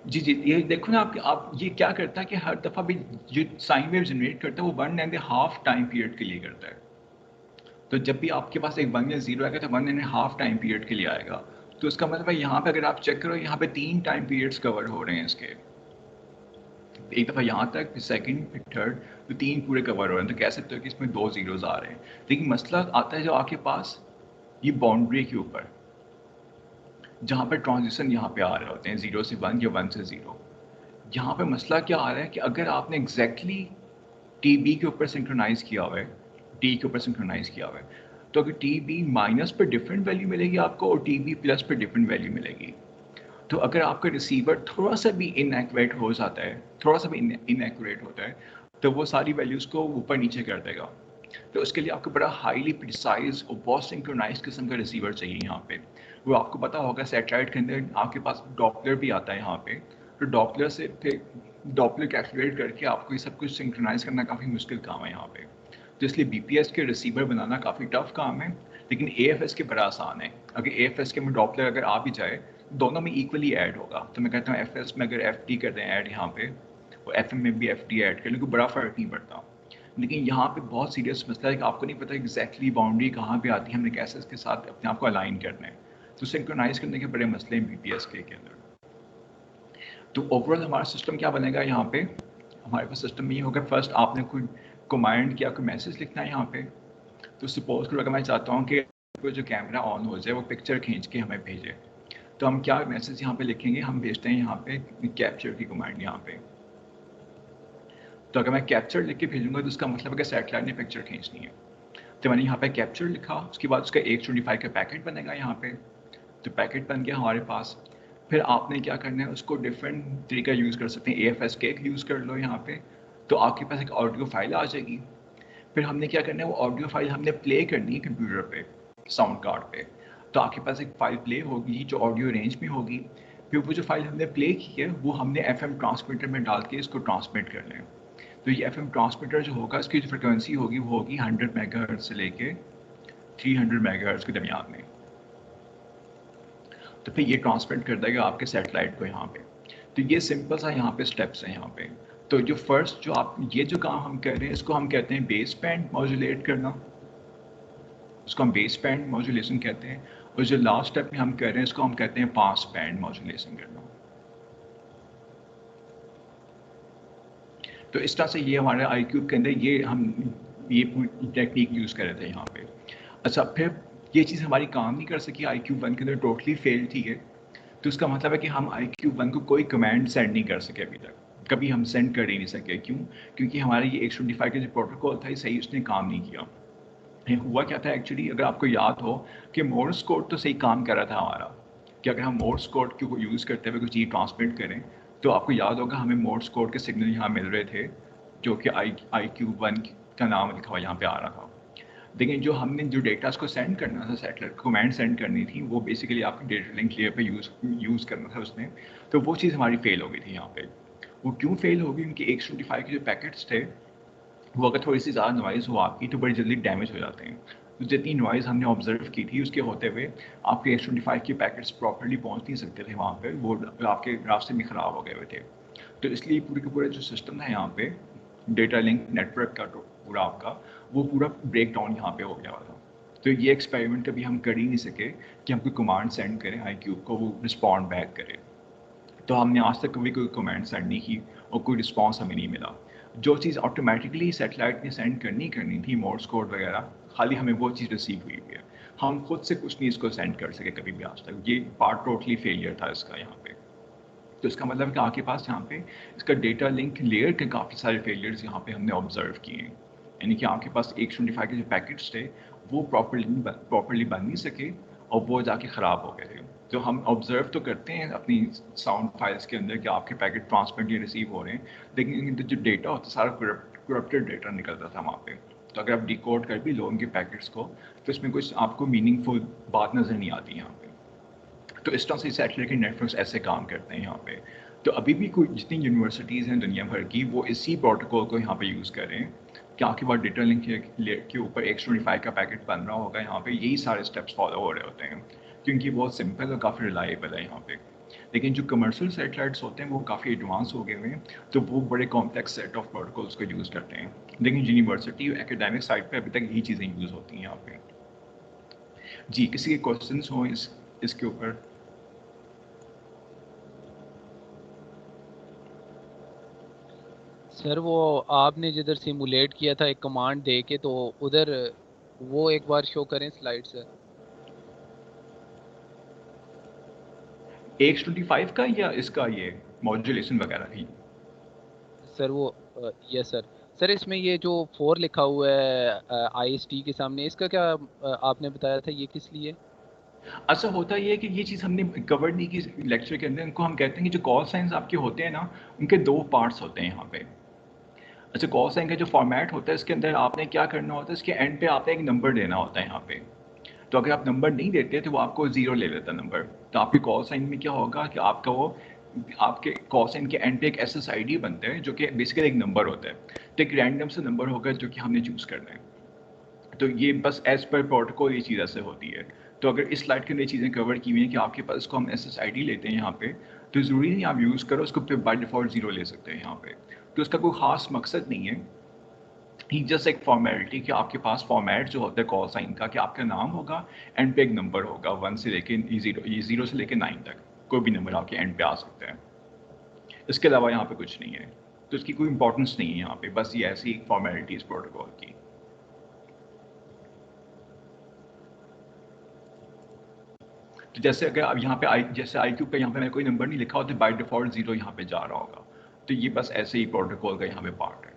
जी जी, ये देखो ना, आप ये क्या करता है कि हर दफ़ा भी जो साइन वेव जनरेट करता है वो 1.5 टाइम पीरियड के लिए करता है। तो जब भी आपके पास एक 1 या 0 आएगा तो 1.5 टाइम पीरियड के लिए आएगा। तो इसका मतलब है यहाँ पे अगर आप चेक करो, यहाँ पे 3 टाइम पीरियड्स कवर हो रहे हैं इसके। एक दफ़ा यहाँ तक, फिर सेकंड, फिर थर्ड, तो 3 पूरे कवर हो रहे हैं। तो कह सकते हो कि इसमें 2 ज़ीरोज़ आ रहे हैं। लेकिन मसला आता है जो आपके पास ये बाउंड्री के ऊपर, जहाँ पर ट्रांजिशन यहाँ पे आ रहे होते हैं 0 से 1 या 1 से 0। यहाँ पे मसला क्या आ रहा है कि अगर आपने एग्जैक्टली TB के ऊपर सिंक्रोनाइज किया हुआ है, T के ऊपर सिंक्रोनाइज किया हुआ है, तो अगर TB माइनस पर डिफरेंट वैल्यू मिलेगी आपको और TB प्लस पर डिफरेंट वैल्यू मिलेगी। तो अगर आपका रिसीवर थोड़ा सा भी इनएक्यूरेट हो जाता है, थोड़ा सा भी इनएक्यूरेट होता है, तो वो सारी वैल्यूज़ को ऊपर नीचे कर देगा। तो उसके लिए आपको बड़ा हाईली प्रिसाइज और बहुत सिंक्रोनाइज किस्म का रिसीवर चाहिए यहाँ पे। वो आपको पता होगा सैटेलाइट के अंदर आपके पास डॉपलर भी आता है यहाँ पे। तो डॉपलर से फिर डॉपलर कैलकुलेट करके आपको ये सब कुछ सिंक्रोनाइज करना काफ़ी मुश्किल काम है यहाँ पे। तो इसलिए BPS के रिसीवर बनाना काफ़ी टफ काम है, लेकिन AFS के बड़ा आसान है। अगर AFS के में डॉपलर अगर आ भी जाए, दोनों में इक्वली ऐड होगा। तो मैं कहता हूँ FS में अगर FD कर दें ऐड यहाँ पे, और FM में भी FD ऐड कर लें, कोई बड़ा फ़र्क नहीं पड़ता। लेकिन यहाँ पे बहुत सीरियस मसला है कि आपको नहीं पता एग्जैक्टली बाउंड्री कहाँ पे आती है, हमने कैसे इसके साथ अपने आप को अलाइन करना है। तो सिंक्रोनाइज करने के बड़े मसले हैं BPSK के अंदर। तो ओवरऑल हमारा सिस्टम क्या बनेगा यहाँ पे, हमारे पास सिस्टम ये होगा, फर्स्ट आपने कोई कमांड किया, कोई मैसेज लिखना है यहाँ पे। तो सपोज करो अगर मैं चाहता हूँ कि जो कैमरा ऑन हो जाए वो पिक्चर खींच के हमें भेजे, तो हम क्या मैसेज यहाँ पे लिखेंगे, हम भेजते हैं यहाँ पे कैप्चर की कमांड यहाँ पे। तो अगर मैं कैप्चर लिख के भेजूंगा तो उसका मतलब है कि सैटेलाइट ने पिक्चर खींचनी है। तो मैंने यहाँ पे कैप्चर लिखा, उसके बाद उसका 125 का पैकेट बनेगा यहाँ पे। तो पैकेट बन गया हमारे पास। फिर आपने क्या करना है, उसको डिफरेंट तरीका यूज़ कर सकते हैं। AFSK यूज़ कर लो यहाँ पे, तो आपके पास एक ऑडियो फाइल आ जाएगी। फिर हमने क्या करना है, वो ऑडियो फाइल हमने प्ले करनी है कंप्यूटर पे, साउंड कार्ड पे। तो आपके पास एक फ़ाइल प्ले होगी जो ऑडियो रेंज में होगी। फिर वो जो फाइल हमने प्ले की है वो हमने FM ट्रांसमीटर में डाल के इसको ट्रांसमिट करना है। तो ये FM ट्रांसमीटर जो होगा, इसकी जो फ्रिक्वेंसी होगी वो होगी 100 मेगाहर्ट्ज़ से लेके 300 मेगाहर्ट्ज़ के दरमियान में। तो फिर ये ट्रांसमिट कर देगा आपके सैटेलाइट को यहाँ पे। तो ये सिंपल सा यहाँ पे स्टेप्स हैं यहाँ पे। तो जो फर्स्ट जो आप ये जो काम हम कर रहे हैं, इसको हम कहते हैं बेस बैंड मॉड्यूलेट करना। उसको हम बेस बैंड मॉड्यूलेशन कहते हैं, और जो लास्ट स्टेप में हम कर रहे हैं इसको हम कहते हैं पास बैंड मॉड्यूलेशन करना। तो इस तरह से ये हमारे iCube के अंदर ये पूरी टेक्निक यूज़ कर रहे थे यहाँ पे। अच्छा, फिर ये चीज़ हमारी काम नहीं कर सकी, iCube 1 के अंदर टोटली फेल थी है। तो इसका मतलब है कि हम iCube 1 को कोई कमांड सेंड नहीं कर सके अभी तक, कभी हम सेंड कर ही नहीं सके। क्यों? क्योंकि हमारे ये 125 का जो प्रोटोकॉल था ये सही उसने काम नहीं किया। ये हुआ क्या था एक्चुअली, अगर आपको याद हो कि मोर्स कोड तो सही काम कर रहा था हमारा, कि अगर हम मोर्स कोड को यूज़ करते हुए कुछ चीज़ ट्रांसमिट करें तो आपको याद होगा हमें मोर्स कोड के सिग्नल यहाँ मिल रहे थे, जो कि iCube 1 का नाम लिखा हुआ यहाँ पे आ रहा था। लेकिन जो हमने जो डेटा को सेंड करना था, सैटेलाइट कमांड सेंड करनी थी, वो बेसिकली आपके डेटा लिंक लेयर पे यूज़ करना था उसने, तो वो चीज़ हमारी फेल हो गई थी यहाँ पे। वो क्यों फेल हो गई? उनके 125 के जो पैकेट्स थे वो अगर थोड़ी सी ज़्यादा नॉइज़ हो आपकी तो बड़ी जल्दी डैमेज हो जाते हैं। तो जितनी नॉइज़ हमने ऑब्जर्व की थी उसके होते हुए आपके 125 के पैकेट्स प्रॉपर्ली पहुंच नहीं सकते थे वहाँ पे, वो आपके रास्ते में ख़राब हो गए हुए थे। तो इसलिए पूरे के पूरे जो सिस्टम है यहाँ पे डेटा लिंक नेटवर्क का पूरा आपका वो पूरा ब्रेक डाउन यहाँ पे हो गया था। तो ये एक्सपेरिमेंट कभी हम कर ही नहीं सके कि हम कोई कमांड सेंड करें iCube को, वो रिस्पॉन्ड बैक करे। तो हमने आज तक कभी कोई कमेंट सेंड नहीं की और कोई रिस्पांस हमें नहीं मिला। जो चीज़ ऑटोमेटिकली सैटेलाइट ने सेंड करनी थी, मोर्स कोड वगैरह, खाली हमें वो चीज़ रिसीव हुई है। हम खुद से कुछ नहीं इसको सेंड कर सके कभी भी आज तक। ये पार्ट टोटली फेलियर था इसका यहाँ पे। तो इसका मतलब है कि आपके पास यहाँ पे इसका डेटा लिंक लेयर के काफ़ी सारे फेलियर्स यहाँ पे हमने ऑब्जर्व किए हैं। यानी कि आपके पास 125 के जो पैकेट्स थे वो प्रॉपरली बन नहीं सके और वो जाके ख़राब हो गए थे। तो हम ऑब्जर्व तो करते हैं अपनी साउंड फाइल्स के अंदर कि आपके पैकेट ट्रांसमिट या रिसीव हो रहे हैं, लेकिन जो डेटा होता है सारा करप्टेड डेटा निकलता था वहाँ पे। तो अगर आप डिकोड कर भी लो उनके पैकेट्स को तो इसमें कुछ आपको मीनिंगफुल बात नज़र नहीं आती यहाँ पे। तो इस तरह से सैटेलाइट के नेटवर्क्स ऐसे काम करते हैं यहाँ पे। तो अभी भी कोई जितनी यूनिवर्सिटीज़ हैं दुनिया भर की वो इसी प्रोटोकॉल को यहाँ पे यूज़ कर रहे हैं कि आपके पास डेटा लिंक के ऊपर 125 का पैकेट बन रहा होगा, यहाँ पे यही सारे स्टेप्स फॉलो हो रहे होते हैं क्योंकि बहुत सिंपल और काफ़ी रिलायबल है यहाँ पे। लेकिन जो कमर्शियल सैटेलाइट्स होते हैं वो काफ़ी एडवांस हो गए हुए हैं, तो वो बड़े कॉम्प्लेक्स सेट ऑफ प्रोटोकॉल्स को यूज़ करते हैं। लेकिन यूनिवर्सिटी और एकेडमिक साइड पे अभी तक यही चीज़ें यूज़ होती हैं यहाँ पे। जी, किसी के क्वेश्चंस हो इसके ऊपर? सर वो आपने जिधर सिमुलेट किया था एक कमांड दे के, तो उधर वो एक बार शो करें स्लाइड सर। 125 का या इसका ये मॉड्यूलेशन वगैरह ही? सर वो यस सर। सर इसमें ये जो 4 लिखा हुआ है IST के सामने, इसका क्या आपने बताया था ये किस लिए? अच्छा, होता ये है कि ये चीज़ हमने कवर नहीं की लेक्चर के अंदर। इनको हम कहते हैं कि जो कॉल साइंस आपके होते हैं ना, उनके 2 पार्ट्स होते हैं यहाँ पे। अच्छा, कॉल साइन का जो फॉर्मेट होता है इसके अंदर आपने क्या करना होता है, इसके एंड पे आपने एक नंबर देना होता है यहाँ पे। तो अगर आप नंबर नहीं देते तो वो आपको 0 ले लेता है नंबर। तो आपके कॉल साइन में क्या होगा कि आपका वो आपके कॉल साइन के एंड पे एक SSID बनता है जो कि बेसिकली एक नंबर होता है। तो एक रैंडम सा नंबर होगा जो कि हमने चूज़ करना है। तो ये बस एज पर प्रोटोकॉल ये चीज़ ऐसे होती है। तो अगर इस स्लाइड के अंदर चीज़ें कवर की हुई हैं कि आपके पास इसको हम SSID लेते हैं यहाँ पे, तो ज़रूरी नहीं आप यूज़ करो उसको, फिर बाय डिफ़ॉल्ट 0 ले सकते हैं यहाँ पे। तो उसका कोई ख़ास मकसद नहीं है, ही जस्ट एक फॉर्मेलिटी कि आपके पास फॉर्मेट जो होता है कॉल साइन का कि आपका नाम होगा, एंड पे एक नंबर होगा 1 से लेके 0 से लेके 9 तक, कोई भी नंबर आपके एंड पे आ सकता है। इसके अलावा यहाँ पे कुछ नहीं है, तो इसकी कोई इंपॉर्टेंस नहीं है यहाँ पे, बस ये ऐसी एक फॉर्मेलिटी इस प्रोटोकॉल की। तो जैसे अगर अब यहाँ पे जैसे iCube का यहाँ पे मैं कोई नंबर नहीं लिखा होता, बाय डिफॉल्ट 0 यहाँ पे जा रहा होगा। तो ये बस ऐसे ही प्रोटोकॉल का यहाँ पे पार्ट है।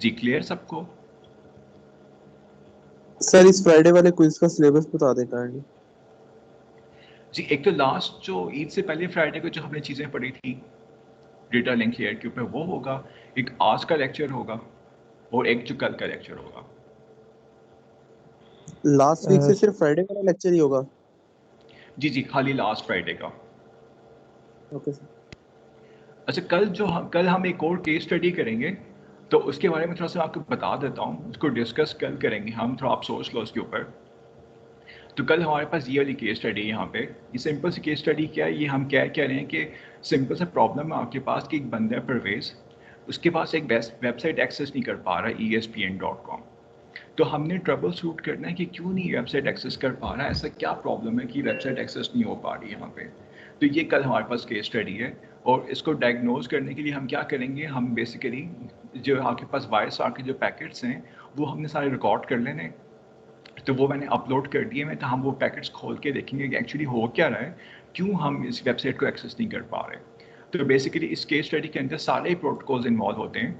जी, क्लियर सबको? सर इस फ्राइडे वाले क्विज का सिलेबस बता दें काइंडली। जी, एक तो लास्ट जो ईद से पहले फ्राइडे को जो हमने चीज़ें पढ़ी थी डेटा लिंक लेयर के ऊपर, वो होगा। एक आज का लेक्चर होगा और एक जो कल का लेक्चर होगा। लास्ट वीक से सिर्फ फ्राइडे वाला लेक्चर ही होगा? जी जी, खाली लास्ट फ्राइडे का। Okay sir. अच्छा, कल हम एक और केस स्टडी करेंगे, तो उसके बारे में थोड़ा सा आपको बता देता हूँ, उसको डिस्कस कल करेंगे हम, थोड़ा आप सोच लो उसके ऊपर। तो कल हमारे पास ये वाली केस स्टडी है यहाँ पे। ये सिंपल सी केस स्टडी क्या है, ये हम क्या कह रहे हैं कि सिंपल सा प्रॉब्लम है आपके पास कि एक बंदा है परवेज, उसके पास एक वेबसाइट एक्सेस नहीं कर पा रहा है ESPN.com। तो हमने ट्रबल शूट करना है कि क्यों नहीं वेबसाइट एक्सेस कर पा रहा है, ऐसा क्या प्रॉब्लम है कि वेबसाइट एक्सेस नहीं हो पा रही है यहाँ पे। तो ये कल हमारे पास केस स्टडी है, और इसको डायग्नोज करने के लिए हम क्या करेंगे, हम बेसिकली जो आपके पास वायरस के जो पैकेट्स हैं वो हमने सारे रिकॉर्ड कर लेने, तो वो मैंने अपलोड कर दिए मैं, तो हम वो पैकेट्स खोल के देखेंगे कि एक्चुअली हो क्या रहा है, क्यों हम इस वेबसाइट को एक्सेस नहीं कर पा रहे। तो बेसिकली इस केस स्टडी के अंदर सारे प्रोटोकॉल्स इन्वॉल्व होते हैं,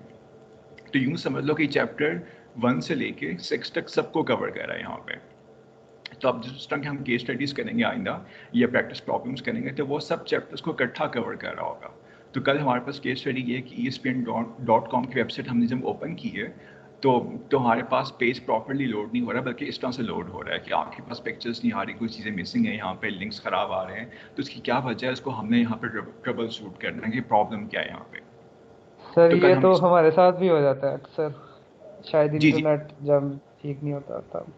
तो यूँ समझ लो कि चैप्टर 1 से लेके 6 तक सबको कवर कर रहा है यहाँ पे। तो अब जिस तरह के हम केस स्टडीज़ करेंगे आइंदा या प्रैक्टिस प्रॉब्लम्स करेंगे, तो वो सब चैप्टर्स को इकट्ठा कवर कर रहा होगा। तो कल हमारे पास केस स्टडी ये है कि ESPN.com की वेबसाइट हमने जब ओपन की है तो हमारे पास पेज प्रॉपर्ली लोड नहीं हो रहा, बल्कि इस तरह से लोड हो रहा है कि आपके पास पिक्चर्स नहीं आ रही, कुछ चीज़ें मिसिंग है, यहाँ पे लिंक्स ख़राब आ रहे हैं। तो इसकी क्या वजह है, इसको हमने यहाँ पे ट्रबल शूट करना है कि प्रॉब्लम क्या है यहाँ पे। सर तो कल ये हम तो हमारे साथ भी हो जाता है अक्सर, शायद जी जी इंटरनेट जब ठीक नहीं होता तब।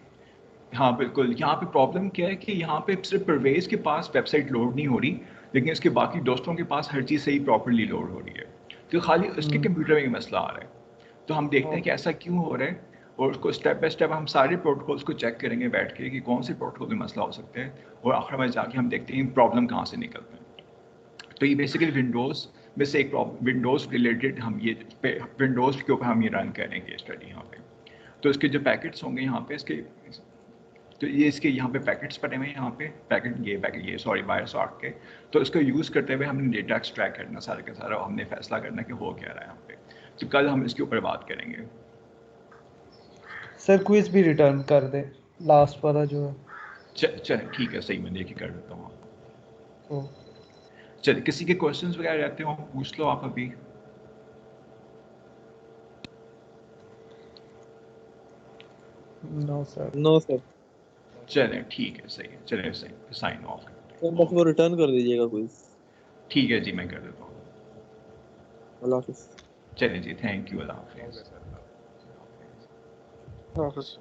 हाँ बिल्कुल, यहाँ पे प्रॉब्लम क्या है कि यहाँ पे सिर्फ परवेज़ के पास वेबसाइट लोड नहीं हो रही, लेकिन इसके बाकी दोस्तों के पास हर चीज़ सही प्रॉपर्ली लोड हो रही है, तो खाली उसके हम्म। कंप्यूटर में ही मसला आ रहा है। तो हम देखते हैं कि ओके। ऐसा क्यों हो रहा है, और उसको स्टेप बाय स्टेप हम सारे प्रोटोकॉल्स को चेक करेंगे बैठ के कि कौन से प्रोटोकॉल में मसला हो सकता है, और आखिर में जाके हम देखते हैं प्रॉब्लम कहाँ से निकलते हैं। तो ये बेसिकली विंडोज़ में से एक विंडोज़ रिलेटेड हम ये विंडोज़ के ऊपर हम ये रन करेंगे स्टडी यहाँ पे। तो इसके जो पैकेट्स होंगे यहाँ पे इसके, तो ये इसके यहाँ पे पैकेट्स पड़े हुए हैं, यहाँ पे पैकेट ये सॉरी वायरस आर्क के। तो इसको यूज़ करते हुए हमने डेटा एक्सट्रैक्ट करना सारा का सारा, हमने फैसला करना कि हो क्या रहा है यहाँ पे। तो कल हम इसके ऊपर बात करेंगे। सर क्विज भी रिटर्न कर दे, लास्ट वाला जो है। चल ठीक है, सही, मैं देख के कर देता हूँ। तो चलिए, किसी के क्वेश्चंस वगैरह रहते हो पूछ लो आप अभी। No sir. No sir. चलें ठीक है, सही है, चलिए सही, साइन ऑफ करते सर हैं। बस वो रिटर्न कर दीजिएगा क्विज। ठीक है जी, मैं कर देता हूँ। अल्लाह हाफिज़। चलिए जी, थैंक यू, अल्लाह हो हाफिज़। गया सर। अल्लाह हाफिज़।